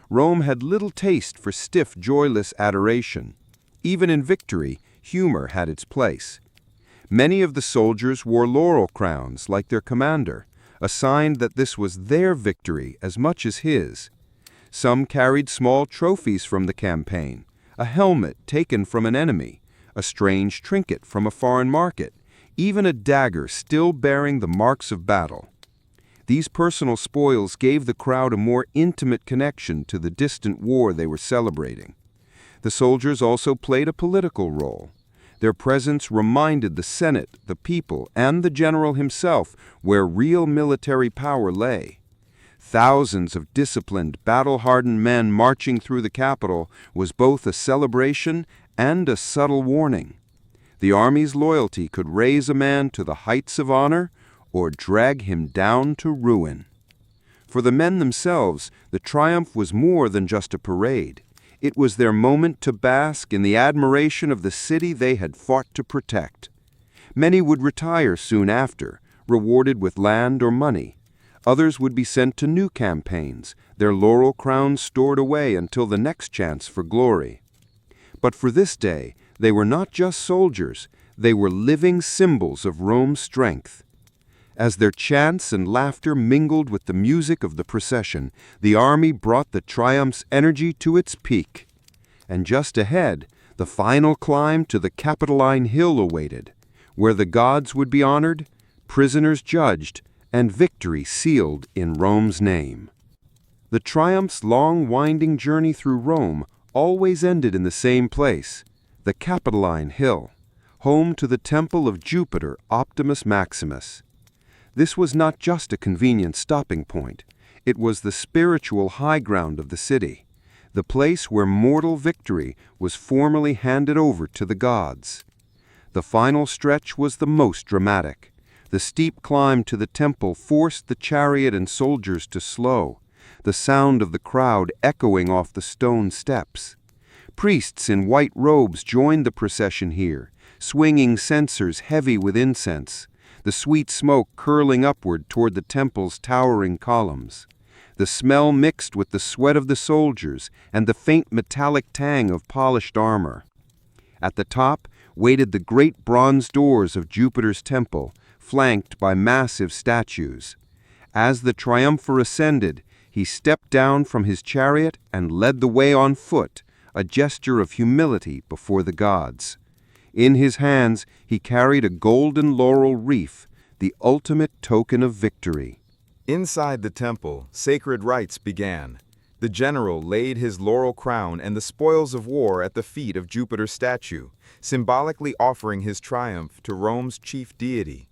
Rome had little taste for stiff, joyless adoration. Even in victory, humor had its place. Many of the soldiers wore laurel crowns like their commander, a sign that this was their victory as much as his. Some carried small trophies from the campaign, a helmet taken from an enemy, a strange trinket from a foreign market, even a dagger still bearing the marks of battle. These personal spoils gave the crowd a more intimate connection to the distant war they were celebrating. The soldiers also played a political role. Their presence reminded the Senate, the people, and the general himself where real military power lay. Thousands of disciplined, battle-hardened men marching through the capital was both a celebration and a subtle warning. The army's loyalty could raise a man to the heights of honor or drag him down to ruin. For the men themselves, the triumph was more than just a parade. It was their moment to bask in the admiration of the city they had fought to protect. Many would retire soon after, rewarded with land or money. Others would be sent to new campaigns, their laurel crowns stored away until the next chance for glory. But for this day, they were not just soldiers, they were living symbols of Rome's strength. As their chants and laughter mingled with the music of the procession, the army brought the triumph's energy to its peak. And just ahead, the final climb to the Capitoline Hill awaited, where the gods would be honored, prisoners judged, and victory sealed in Rome's name. The triumph's long, winding journey through Rome always ended in the same place, the Capitoline Hill, home to the temple of Jupiter Optimus Maximus. This was not just a convenient stopping point. It was the spiritual high ground of the city, the place where mortal victory was formally handed over to the gods. The final stretch was the most dramatic. The steep climb to the temple forced the chariot and soldiers to slow, the sound of the crowd echoing off the stone steps. Priests in white robes joined the procession here, swinging censers heavy with incense, the sweet smoke curling upward toward the temple's towering columns. The smell mixed with the sweat of the soldiers and the faint metallic tang of polished armor. At the top waited the great bronze doors of Jupiter's temple, flanked by massive statues. As the triumpher ascended, he stepped down from his chariot and led the way on foot, a gesture of humility before the gods. In his hands, he carried a golden laurel wreath, the ultimate token of victory. Inside the temple, sacred rites began. The The general laid his laurel crown and the spoils of war at the feet of Jupiter's statue, symbolically offering his triumph to Rome's chief deity.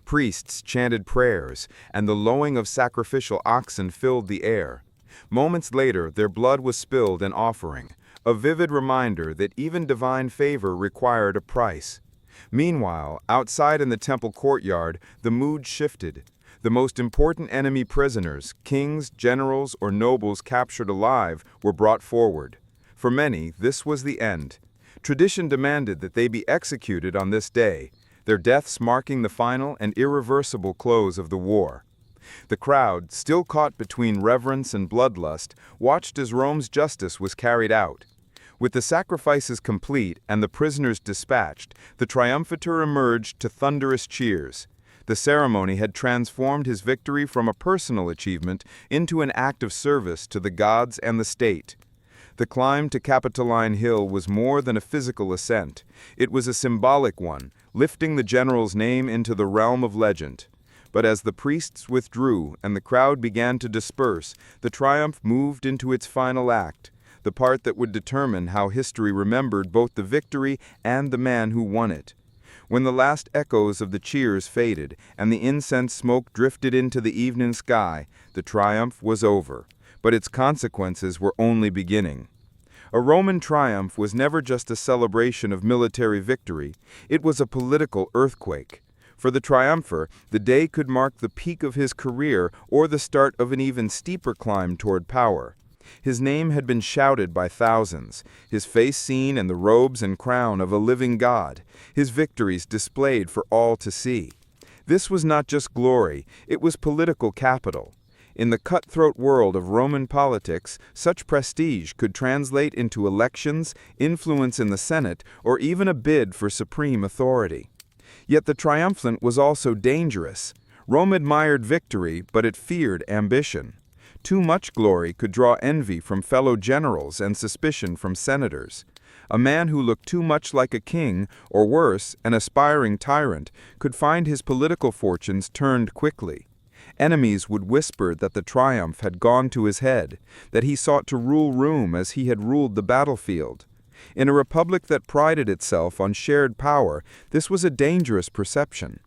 Priests chanted prayers, and the lowing of sacrificial oxen filled the air. Moments later, their blood was spilled in offering, a vivid reminder that even divine favor required a price. Meanwhile, outside in the temple courtyard, the mood shifted. The most important enemy prisoners, kings, generals, or nobles captured alive, were brought forward. For many, this was the end. Tradition demanded that they be executed on this day, their deaths marking the final and irreversible close of the war. The crowd, still caught between reverence and bloodlust, watched as Rome's justice was carried out. With the sacrifices complete and the prisoners dispatched, the triumphator emerged to thunderous cheers. The ceremony had transformed his victory from a personal achievement into an act of service to the gods and the state. The climb to Capitoline Hill was more than a physical ascent. It was a symbolic one, lifting the general's name into the realm of legend. But as the priests withdrew and the crowd began to disperse, the triumph moved into its final act, the part that would determine how history remembered both the victory and the man who won it. When the last echoes of the cheers faded and the incense smoke drifted into the evening sky, the triumph was over, but its consequences were only beginning. A Roman triumph was never just a celebration of military victory, it was a political earthquake. For the triumpher, the day could mark the peak of his career or the start of an even steeper climb toward power. His name had been shouted by thousands, his face seen in the robes and crown of a living god, his victories displayed for all to see. This was not just glory, it was political capital. In the cutthroat world of Roman politics, such prestige could translate into elections, influence in the Senate, or even a bid for supreme authority. Yet the triumphant was also dangerous. Rome admired victory, but it feared ambition. Too much glory could draw envy from fellow generals and suspicion from senators. A man who looked too much like a king, or worse, an aspiring tyrant, could find his political fortunes turned quickly. Enemies would whisper that the triumph had gone to his head, that he sought to rule Rome as he had ruled the battlefield. In a republic that prided itself on shared power, this was a dangerous perception.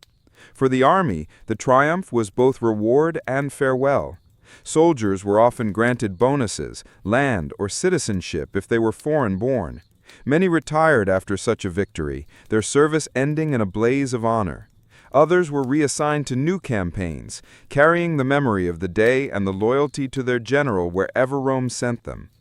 For the army, the triumph was both reward and farewell. Soldiers were often granted bonuses, land, or citizenship if they were foreign-born. Many retired after such a victory, their service ending in a blaze of honor. Others were reassigned to new campaigns, carrying the memory of the day and the loyalty to their general wherever Rome sent them.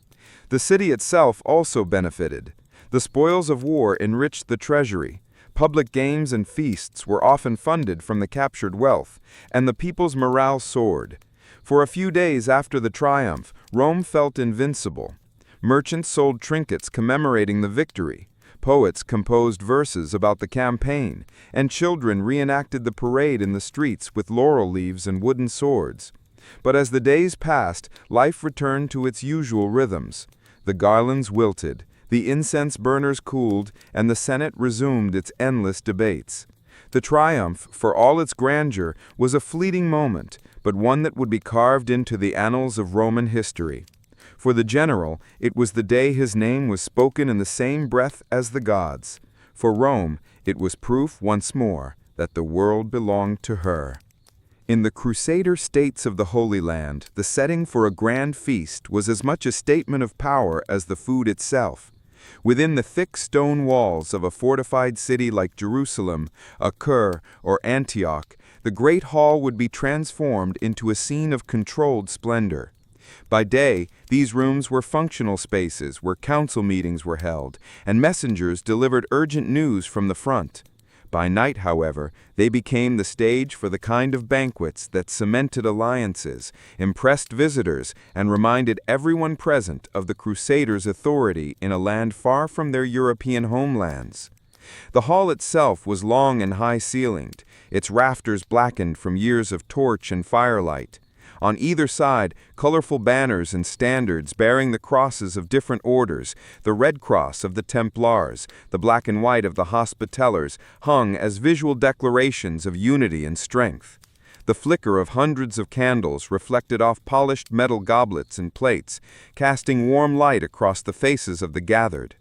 The city itself also benefited. The spoils of war enriched the treasury. Public games and feasts were often funded from the captured wealth, and the people's morale soared. For a few days after the triumph, Rome felt invincible. Merchants sold trinkets commemorating the victory. Poets composed verses about the campaign, and children reenacted the parade in the streets with laurel leaves and wooden swords. But as the days passed, life returned to its usual rhythms. The garlands wilted, the incense burners cooled, and the Senate resumed its endless debates. The triumph, for all its grandeur, was a fleeting moment, but one that would be carved into the annals of Roman history. For the general, it was the day his name was spoken in the same breath as the gods. For Rome, it was proof once more that the world belonged to her. In the Crusader states of the Holy Land, the setting for a grand feast was as much a statement of power as the food itself. Within the thick stone walls of a fortified city like Jerusalem, Acre, or Antioch, the great hall would be transformed into a scene of controlled splendor. By day, these rooms were functional spaces where council meetings were held, and messengers delivered urgent news from the front. By night, however, they became the stage for the kind of banquets that cemented alliances, impressed visitors, and reminded everyone present of the Crusaders' authority in a land far from their European homelands. The hall itself was long and high-ceilinged, its rafters blackened from years of torch and firelight. On either side, colorful banners and standards bearing the crosses of different orders, the red cross of the Templars, the black and white of the Hospitallers, hung as visual declarations of unity and strength. The flicker of hundreds of candles reflected off polished metal goblets and plates, casting warm light across the faces of the gathered.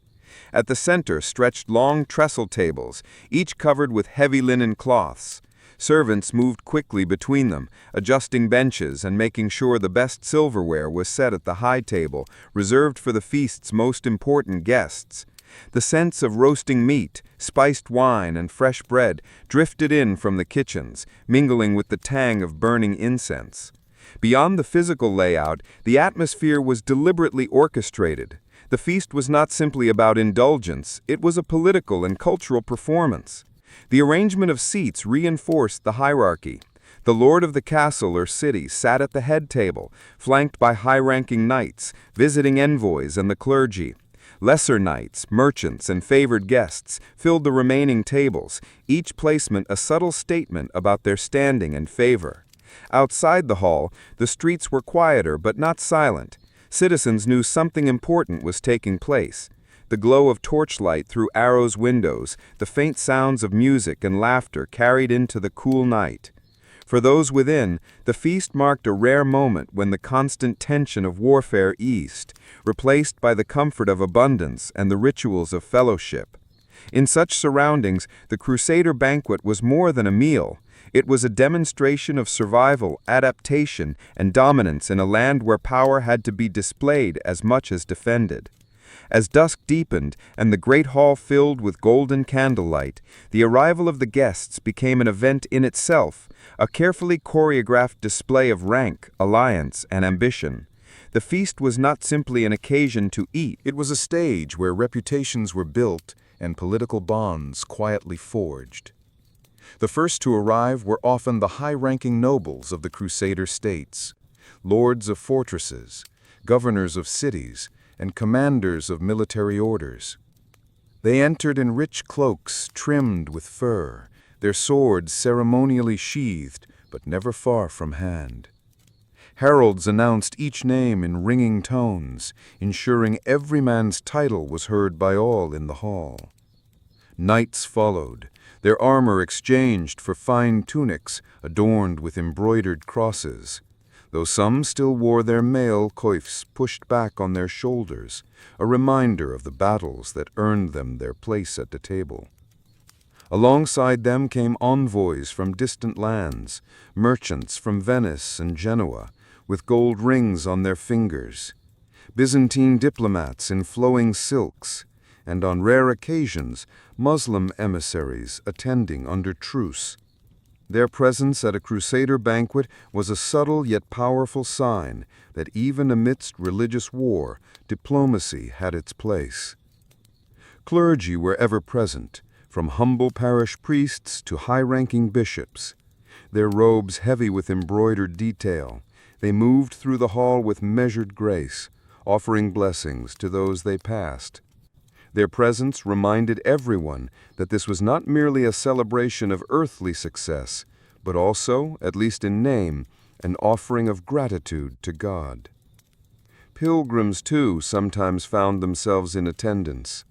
At the center stretched long trestle tables, each covered with heavy linen cloths. Servants moved quickly between them, adjusting benches and making sure the best silverware was set at the high table, reserved for the feast's most important guests. The scents of roasting meat, spiced wine, and fresh bread drifted in from the kitchens, mingling with the tang of burning incense. Beyond the physical layout, the atmosphere was deliberately orchestrated. The feast was not simply about indulgence, it was a political and cultural performance. The arrangement of seats reinforced the hierarchy. The lord of the castle or city sat at the head table, flanked by high-ranking knights, visiting envoys, and the clergy. Lesser knights, merchants, and favored guests filled the remaining tables, each placement a subtle statement about their standing and favor. Outside the hall, the streets were quieter but not silent. Citizens knew something important was taking place. The glow of torchlight through arrows windows, the faint sounds of music and laughter carried into the cool night. For those within, the feast marked a rare moment when the constant tension of warfare eased, replaced by the comfort of abundance and the rituals of fellowship. In such surroundings, the Crusader banquet was more than a meal. It was a demonstration of survival, adaptation, and dominance in a land where power had to be displayed as much as defended. As dusk deepened and the great hall filled with golden candlelight, the arrival of the guests became an event in itself, a carefully choreographed display of rank, alliance, and ambition. The feast was not simply an occasion to eat. It was a stage where reputations were built and political bonds quietly forged. The first to arrive were often the high-ranking nobles of the Crusader states, lords of fortresses, governors of cities, and commanders of military orders. They entered in rich cloaks trimmed with fur, their swords ceremonially sheathed but never far from hand. Heralds announced each name in ringing tones, ensuring every man's title was heard by all in the hall. Knights followed, their armor exchanged for fine tunics adorned with embroidered crosses, though some still wore their mail coifs pushed back on their shoulders, a reminder of the battles that earned them their place at the table. Alongside them came envoys from distant lands, merchants from Venice and Genoa, with gold rings on their fingers, Byzantine diplomats in flowing silks, and on rare occasions, Muslim emissaries attending under truce. Their presence at a Crusader banquet was a subtle yet powerful sign that even amidst religious war, diplomacy had its place. Clergy were ever present, from humble parish priests to high-ranking bishops. Their robes heavy with embroidered detail, they moved through the hall with measured grace, offering blessings to those they passed. Their presence reminded everyone that this was not merely a celebration of earthly success, but also, at least in name, an offering of gratitude to God. Pilgrims, too, sometimes found themselves in attendance.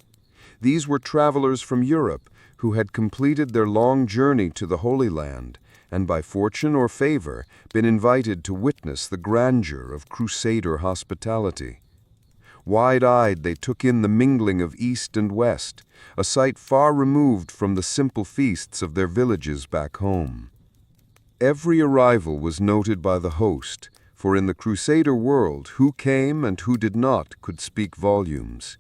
These were travelers from Europe who had completed their long journey to the Holy Land, and by fortune or favor been invited to witness the grandeur of Crusader hospitality. Wide-eyed they took in the mingling of East and West, a sight far removed from the simple feasts of their villages back home. Every arrival was noted by the host, for in the Crusader world, who came and who did not could speak volumes.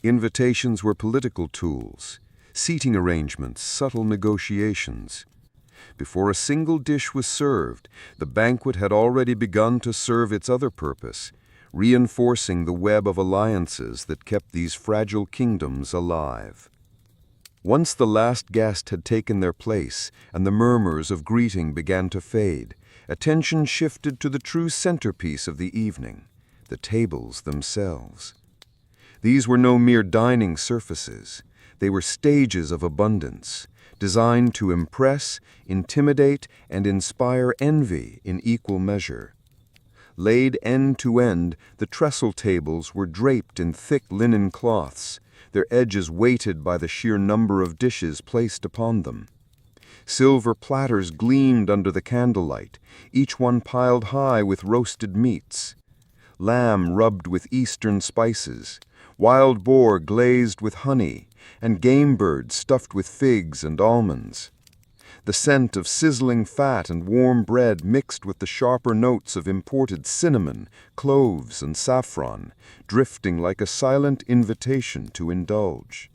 Invitations were political tools, seating arrangements, subtle negotiations. Before a single dish was served, the banquet had already begun to serve its other purpose, reinforcing the web of alliances that kept these fragile kingdoms alive. Once the last guest had taken their place and the murmurs of greeting began to fade, attention shifted to the true centerpiece of the evening, the tables themselves. These were no mere dining surfaces. They were stages of abundance, designed to impress, intimidate, and inspire envy in equal measure. Laid end to end, the trestle tables were draped in thick linen cloths, their edges weighted by the sheer number of dishes placed upon them. Silver platters gleamed under the candlelight, each one piled high with roasted meats. Lamb rubbed with eastern spices, wild boar glazed with honey, and game birds stuffed with figs and almonds. The scent of sizzling fat and warm bread mixed with the sharper notes of imported cinnamon, cloves, and saffron, drifting like a silent invitation to indulge.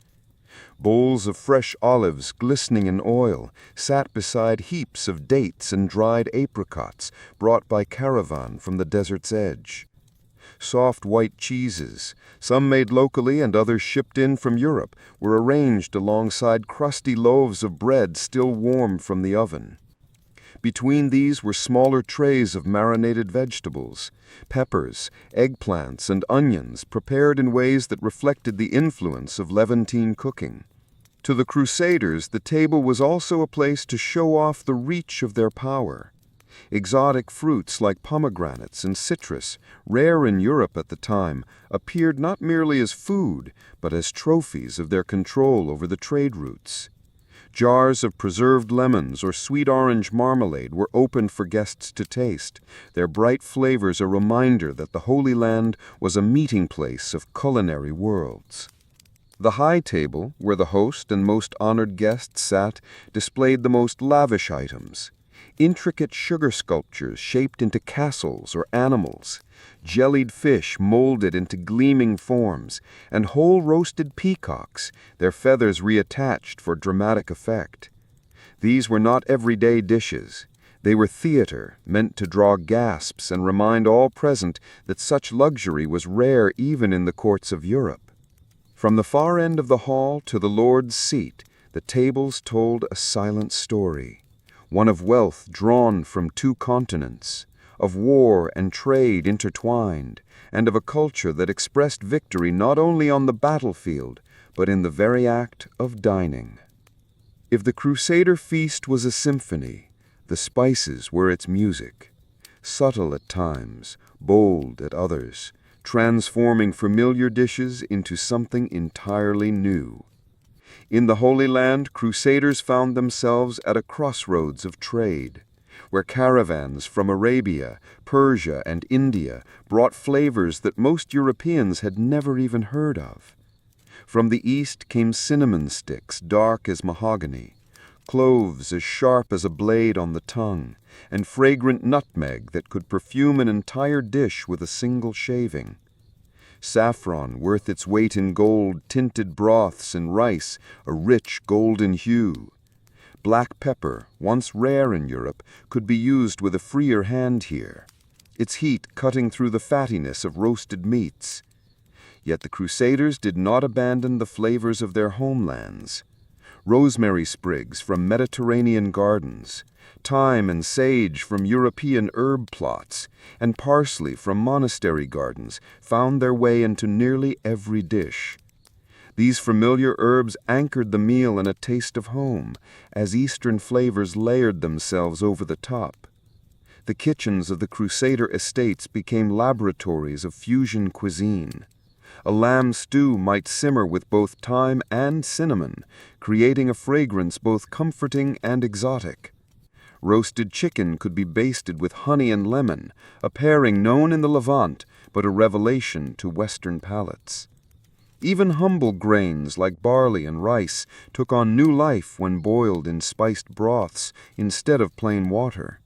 Bowls of fresh olives glistening in oil sat beside heaps of dates and dried apricots brought by caravan from the desert's edge. Soft white cheeses, some made locally and others shipped in from Europe, were arranged alongside crusty loaves of bread still warm from the oven. Between these were smaller trays of marinated vegetables, peppers, eggplants, and onions prepared in ways that reflected the influence of Levantine cooking. To the Crusaders, the table was also a place to show off the reach of their power. Exotic fruits like pomegranates and citrus, rare in Europe at the time, appeared not merely as food, but as trophies of their control over the trade routes. Jars of preserved lemons or sweet orange marmalade were opened for guests to taste, their bright flavors a reminder that the Holy Land was a meeting place of culinary worlds. The high table, where the host and most honored guests sat, displayed the most lavish items. Intricate sugar sculptures shaped into castles or animals, jellied fish molded into gleaming forms, and whole roasted peacocks, their feathers reattached for dramatic effect. These were not everyday dishes. They were theater, meant to draw gasps and remind all present that such luxury was rare even in the courts of Europe. From the far end of the hall to the Lord's seat, the tables told a silent story. One of wealth drawn from two continents, of war and trade intertwined, and of a culture that expressed victory not only on the battlefield, but in the very act of dining. If the Crusader feast was a symphony, the spices were its music, subtle at times, bold at others, transforming familiar dishes into something entirely new. In the Holy Land, Crusaders found themselves at a crossroads of trade, where caravans from Arabia, Persia, and India brought flavors that most Europeans had never even heard of. From the east came cinnamon sticks dark as mahogany, cloves as sharp as a blade on the tongue, and fragrant nutmeg that could perfume an entire dish with a single shaving. Saffron, worth its weight in gold, tinted broths and rice a rich golden hue. Black pepper, once rare in Europe, could be used with a freer hand here, its heat cutting through the fattiness of roasted meats. Yet the Crusaders did not abandon the flavors of their homelands. Rosemary sprigs from Mediterranean gardens, thyme and sage from European herb plots, and parsley from monastery gardens found their way into nearly every dish. These familiar herbs anchored the meal in a taste of home, as Eastern flavors layered themselves over the top. The kitchens of the Crusader estates became laboratories of fusion cuisine. A lamb stew might simmer with both thyme and cinnamon, creating a fragrance both comforting and exotic. Roasted chicken could be basted with honey and lemon, a pairing known in the Levant, but a revelation to Western palates. Even humble grains like barley and rice took on new life when boiled in spiced broths instead of plain water.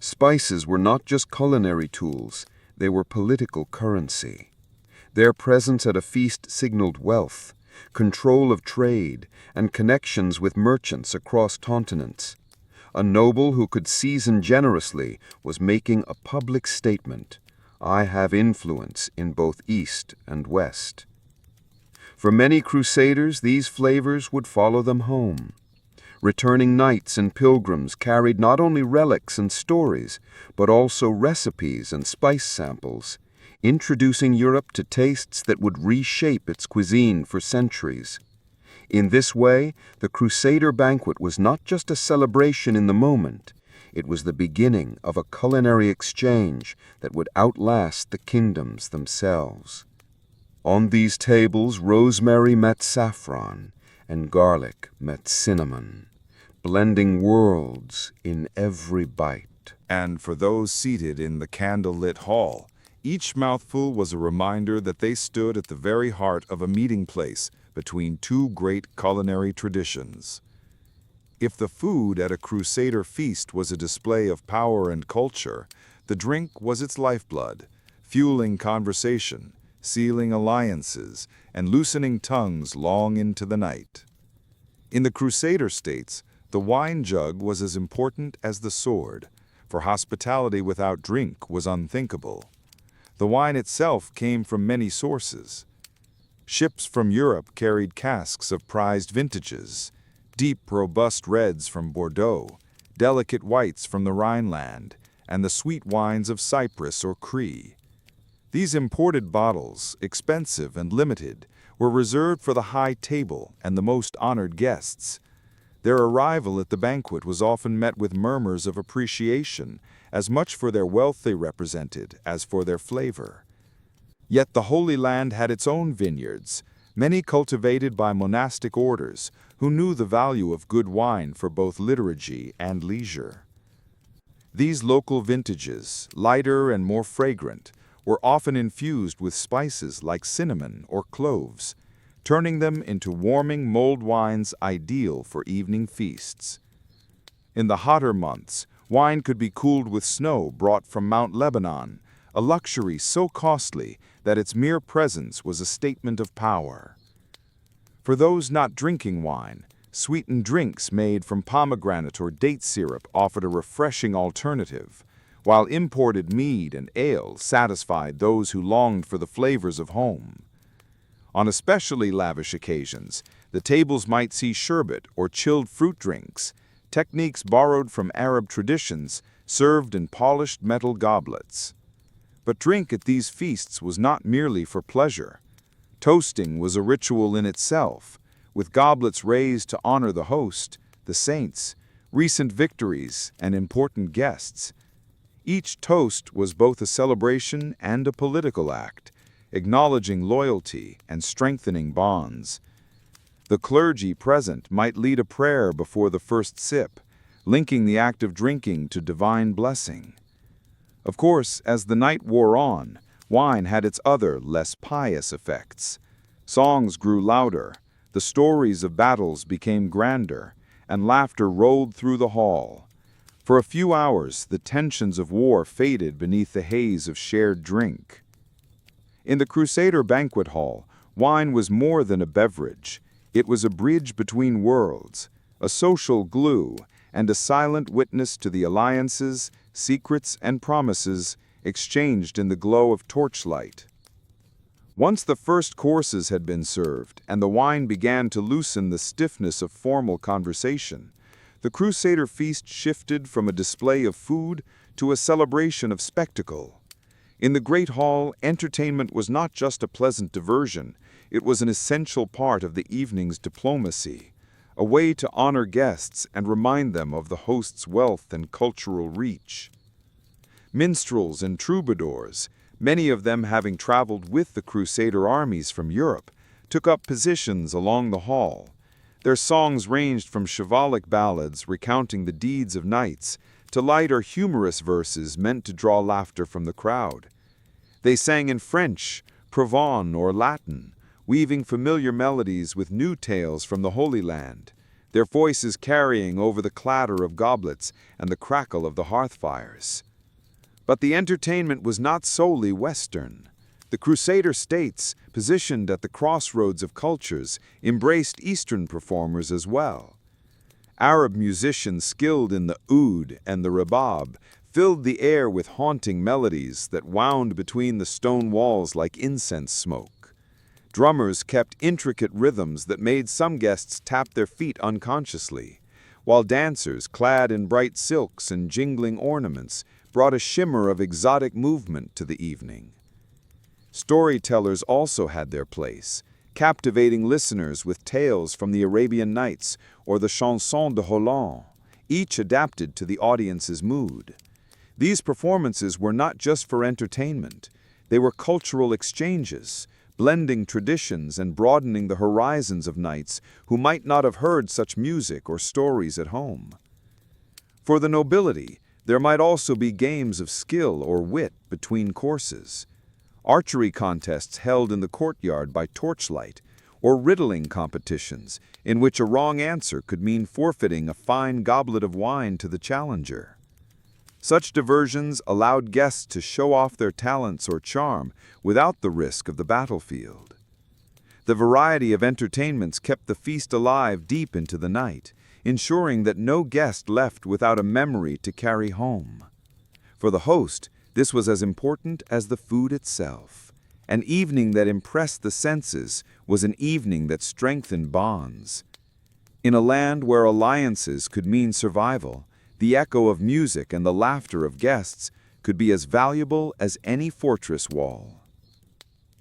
Spices were not just culinary tools, they were political currency. Their presence at a feast signaled wealth, control of trade, and connections with merchants across continents. A noble who could season generously was making a public statement. I have influence in both East and West. For many Crusaders, these flavors would follow them home. Returning knights and pilgrims carried not only relics and stories, but also recipes and spice samples, introducing Europe to tastes that would reshape its cuisine for centuries. In this way, the Crusader banquet was not just a celebration in the moment, it was the beginning of a culinary exchange that would outlast the kingdoms themselves. On these tables, rosemary met saffron, and garlic met cinnamon. blending worlds in every bite. And for those seated in the candle-lit hall, each mouthful was a reminder that they stood at the very heart of a meeting place between two great culinary traditions. If the food at a Crusader feast was a display of power and culture, the drink was its lifeblood, fueling conversation, sealing alliances, and loosening tongues long into the night. In the Crusader states, the wine jug was as important as the sword, for hospitality without drink was unthinkable. The wine itself came from many sources. Ships from Europe carried casks of prized vintages, deep, robust reds from Bordeaux, delicate whites from the Rhineland, and the sweet wines of Cyprus or Cree. These imported bottles, expensive and limited, were reserved for the high table and the most honored guests. Their arrival at the banquet was often met with murmurs of appreciation, as much for their wealth they represented as for their flavor. Yet the Holy Land had its own vineyards, many cultivated by monastic orders who knew the value of good wine for both liturgy and leisure. These local vintages, lighter and more fragrant, were often infused with spices like cinnamon or cloves, turning them into warming mulled wines ideal for evening feasts. In the hotter months, wine could be cooled with snow brought from Mount Lebanon, a luxury so costly that its mere presence was a statement of power. For those not drinking wine, sweetened drinks made from pomegranate or date syrup offered a refreshing alternative, while imported mead and ale satisfied those who longed for the flavors of home. On especially lavish occasions, the tables might see sherbet or chilled fruit drinks, techniques borrowed from Arab traditions, served in polished metal goblets. But drink at these feasts was not merely for pleasure. Toasting was a ritual in itself, with goblets raised to honor the host, the saints, recent victories, and important guests. Each toast was both a celebration and a political act, acknowledging loyalty and strengthening bonds. The clergy present might lead a prayer before the first sip, linking the act of drinking to divine blessing. Of course, as the night wore on, wine had its other, less pious effects. Songs grew louder, the stories of battles became grander, and laughter rolled through the hall. For a few hours, the tensions of war faded beneath the haze of shared drink. In the Crusader banquet hall, wine was more than a beverage. It was a bridge between worlds, a social glue, and a silent witness to the alliances, secrets, and promises exchanged in the glow of torchlight. Once the first courses had been served, and the wine began to loosen the stiffness of formal conversation, the Crusader feast shifted from a display of food to a celebration of spectacle. In the great hall, entertainment was not just a pleasant diversion, it was an essential part of the evening's diplomacy, a way to honor guests and remind them of the host's wealth and cultural reach. Minstrels and troubadours, many of them having traveled with the Crusader armies from Europe, took up positions along the hall. Their songs ranged from chivalric ballads recounting the deeds of knights to light or humorous verses meant to draw laughter from the crowd. They sang in French, Provence, or Latin, weaving familiar melodies with new tales from the Holy Land, their voices carrying over the clatter of goblets and the crackle of the hearth fires. But the entertainment was not solely Western. The Crusader states, positioned at the crossroads of cultures, embraced Eastern performers as well. Arab musicians skilled in the oud and the rebab filled the air with haunting melodies that wound between the stone walls like incense smoke. Drummers kept intricate rhythms that made some guests tap their feet unconsciously, while dancers, clad in bright silks and jingling ornaments, brought a shimmer of exotic movement to the evening. Storytellers also had their place, captivating listeners with tales from the Arabian Nights or the Chanson de Hollande, each adapted to the audience's mood. These performances were not just for entertainment, they were cultural exchanges, blending traditions and broadening the horizons of knights who might not have heard such music or stories at home. For the nobility, there might also be games of skill or wit between courses, archery contests held in the courtyard by torchlight, or riddling competitions in which a wrong answer could mean forfeiting a fine goblet of wine to the challenger. Such diversions allowed guests to show off their talents or charm without the risk of the battlefield. The variety of entertainments kept the feast alive deep into the night, ensuring that no guest left without a memory to carry home. For the host, this was as important as the food itself. An evening that impressed the senses was an evening that strengthened bonds. In a land where alliances could mean survival, the echo of music and the laughter of guests could be as valuable as any fortress wall.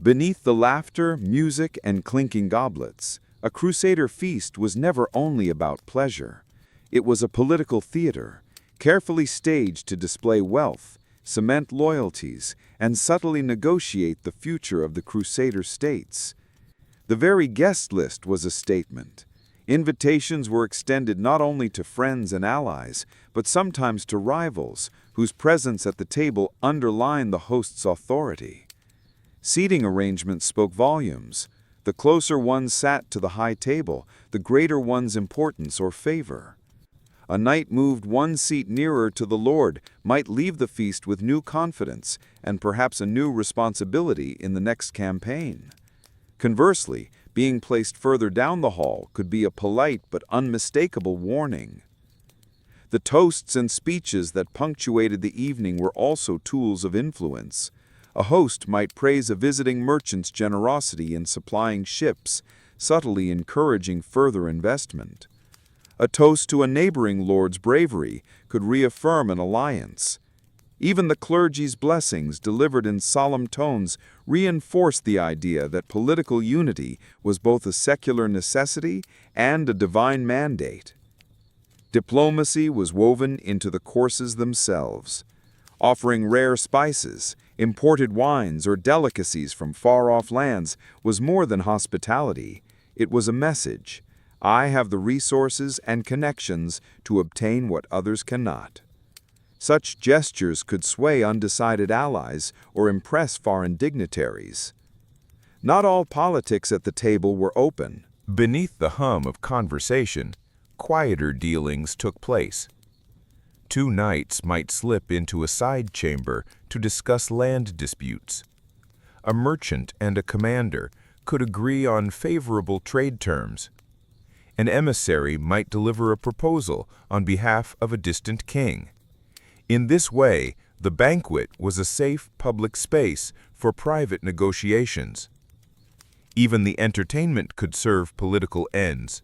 Beneath the laughter, music, and clinking goblets, a Crusader feast was never only about pleasure. It was a political theater, carefully staged to display wealth, cement loyalties, and subtly negotiate the future of the Crusader states. The very guest list was a statement. Invitations were extended not only to friends and allies, but sometimes to rivals, whose presence at the table underlined the host's authority. Seating arrangements spoke volumes. The closer one sat to the high table, the greater one's importance or favor. A knight moved one seat nearer to the lord might leave the feast with new confidence and perhaps a new responsibility in the next campaign. Conversely, being placed further down the hall could be a polite but unmistakable warning. The toasts and speeches that punctuated the evening were also tools of influence. A host might praise a visiting merchant's generosity in supplying ships, subtly encouraging further investment. A toast to a neighboring lord's bravery could reaffirm an alliance. Even the clergy's blessings, delivered in solemn tones, reinforced the idea that political unity was both a secular necessity and a divine mandate. Diplomacy was woven into the courses themselves. Offering rare spices, imported wines, or delicacies from far-off lands was more than hospitality. It was a message. I have the resources and connections to obtain what others cannot. Such gestures could sway undecided allies or impress foreign dignitaries. Not all politics at the table were open. Beneath the hum of conversation, quieter dealings took place. Two knights might slip into a side chamber to discuss land disputes. A merchant and a commander could agree on favorable trade terms. An emissary might deliver a proposal on behalf of a distant king. In this way, the banquet was a safe public space for private negotiations. Even the entertainment could serve political ends.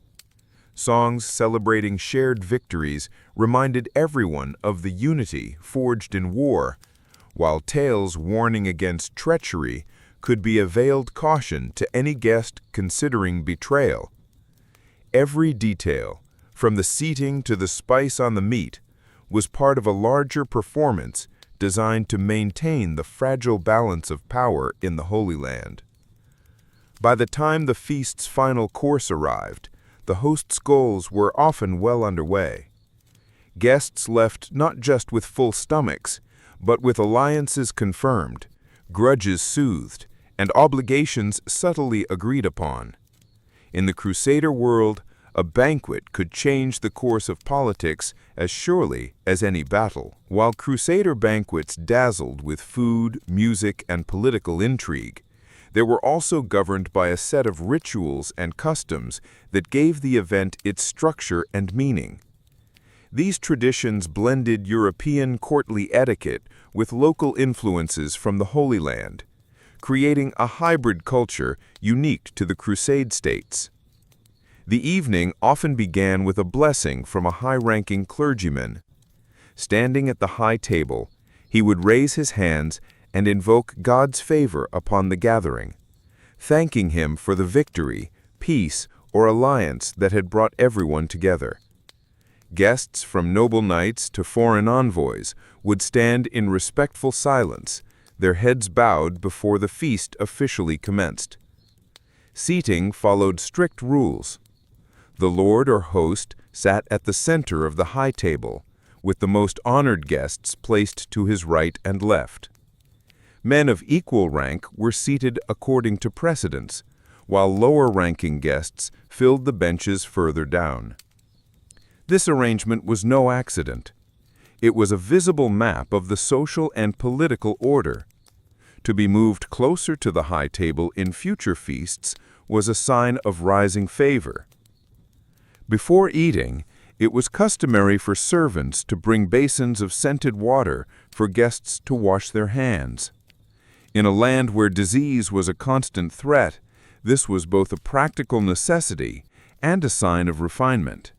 Songs celebrating shared victories reminded everyone of the unity forged in war, while tales warning against treachery could be a veiled caution to any guest considering betrayal. Every detail, from the seating to the spice on the meat, was part of a larger performance designed to maintain the fragile balance of power in the Holy Land. By the time the feast's final course arrived, the host's goals were often well underway. Guests left not just with full stomachs, but with alliances confirmed, grudges soothed, and obligations subtly agreed upon. In the Crusader world, a banquet could change the course of politics as surely as any battle. While Crusader banquets dazzled with food, music, and political intrigue, they were also governed by a set of rituals and customs that gave the event its structure and meaning. These traditions blended European courtly etiquette with local influences from the Holy Land, creating a hybrid culture unique to the Crusade states. The evening often began with a blessing from a high-ranking clergyman. Standing at the high table, he would raise his hands and invoke God's favor upon the gathering, thanking him for the victory, peace, or alliance that had brought everyone together. Guests from noble knights to foreign envoys would stand in respectful silence, their heads bowed before the feast officially commenced. Seating followed strict rules. The lord or host sat at the center of the high table, with the most honored guests placed to his right and left. Men of equal rank were seated according to precedence, while lower-ranking guests filled the benches further down. This arrangement was no accident. It was a visible map of the social and political order. To be moved closer to the high table in future feasts was a sign of rising favor. Before eating, it was customary for servants to bring basins of scented water for guests to wash their hands. In a land where disease was a constant threat, this was both a practical necessity and a sign of refinement.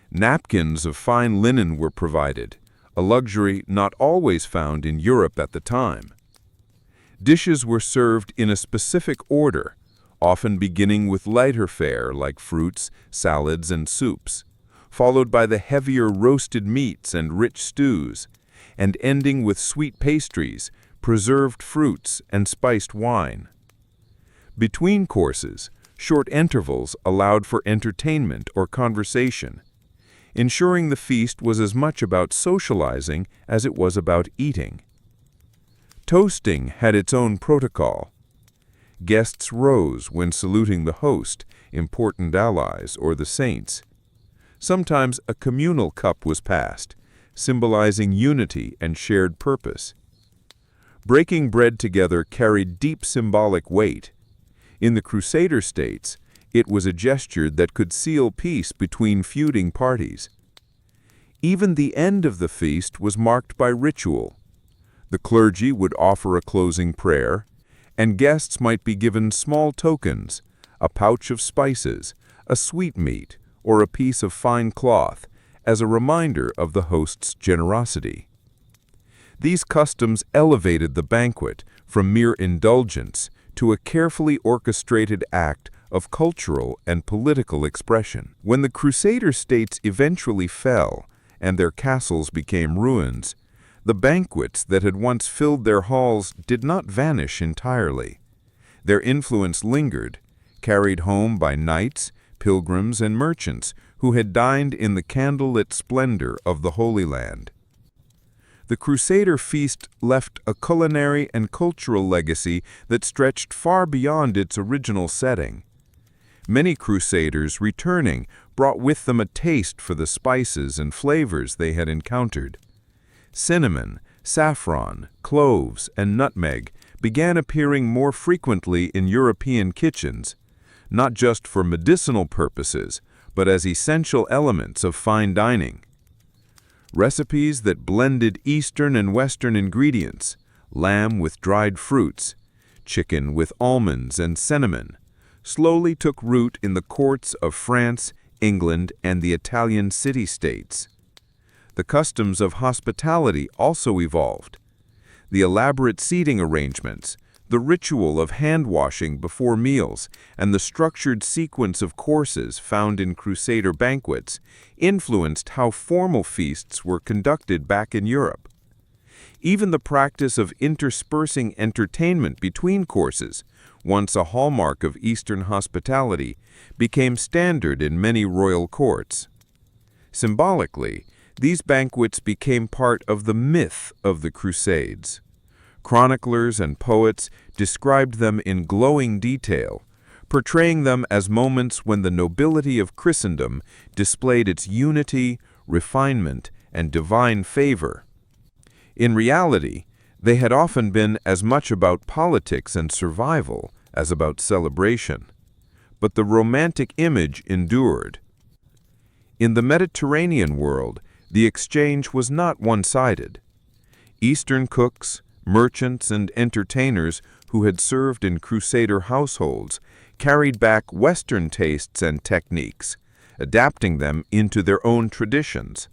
Napkins of fine linen were provided, a luxury not always found in Europe at the time. Dishes were served in a specific order, often beginning with lighter fare like fruits, salads, and soups, followed by the heavier roasted meats and rich stews, and ending with sweet pastries, preserved fruits, and spiced wine. Between courses, short intervals allowed for entertainment or conversation, ensuring the feast was as much about socializing as it was about eating. Toasting had its own protocol. Guests rose when saluting the host, important allies, or the saints. Sometimes a communal cup was passed, symbolizing unity and shared purpose. Breaking bread together carried deep symbolic weight. In the Crusader states, it was a gesture that could seal peace between feuding parties. Even the end of the feast was marked by ritual. The clergy would offer a closing prayer, and guests might be given small tokens, a pouch of spices, a sweetmeat, or a piece of fine cloth, as a reminder of the host's generosity. These customs elevated the banquet from mere indulgence to a carefully orchestrated act of cultural and political expression. When the Crusader states eventually fell and their castles became ruins, the banquets that had once filled their halls did not vanish entirely. Their influence lingered, carried home by knights, pilgrims, and merchants who had dined in the candlelit splendor of the Holy Land. The Crusader feast left a culinary and cultural legacy that stretched far beyond its original setting. Many Crusaders returning brought with them a taste for the spices and flavors they had encountered. Cinnamon, saffron, cloves, and nutmeg began appearing more frequently in European kitchens, not just for medicinal purposes, but as essential elements of fine dining. Recipes that blended Eastern and Western ingredients, lamb with dried fruits, chicken with almonds and cinnamon, slowly took root in the courts of France, England, and the Italian city-states. The customs of hospitality also evolved. The elaborate seating arrangements, the ritual of hand-washing before meals, and the structured sequence of courses found in Crusader banquets influenced how formal feasts were conducted back in Europe. Even the practice of interspersing entertainment between courses, once a hallmark of Eastern hospitality, became standard in many royal courts. Symbolically, these banquets became part of the myth of the Crusades. Chroniclers and poets described them in glowing detail, portraying them as moments when the nobility of Christendom displayed its unity, refinement, and divine favor. In reality, they had often been as much about politics and survival as about celebration. But the romantic image endured. In the Mediterranean world, the exchange was not one-sided. Eastern cooks, merchants, and entertainers who had served in Crusader households carried back Western tastes and techniques, adapting them into their own traditions.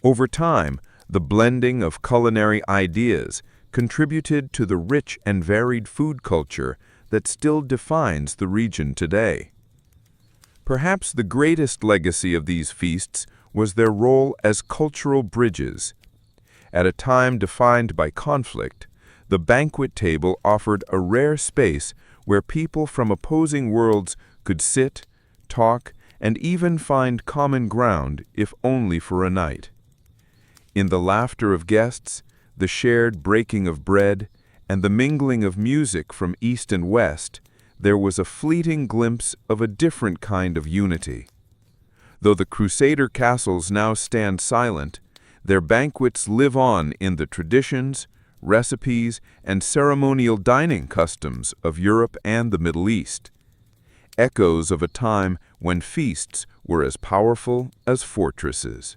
Over time, the blending of culinary ideas contributed to the rich and varied food culture that still defines the region today. Perhaps the greatest legacy of these feasts was their role as cultural bridges. At a time defined by conflict, The banquet table offered a rare space where people from opposing worlds could sit, talk, and even find common ground if only for a night. In the laughter of guests, the shared breaking of bread, and the mingling of music from east and west, there was a fleeting glimpse of a different kind of unity. Though the Crusader castles now stand silent, their banquets live on in the traditions, recipes, and ceremonial dining customs of Europe and the Middle East, echoes of a time when feasts were as powerful as fortresses.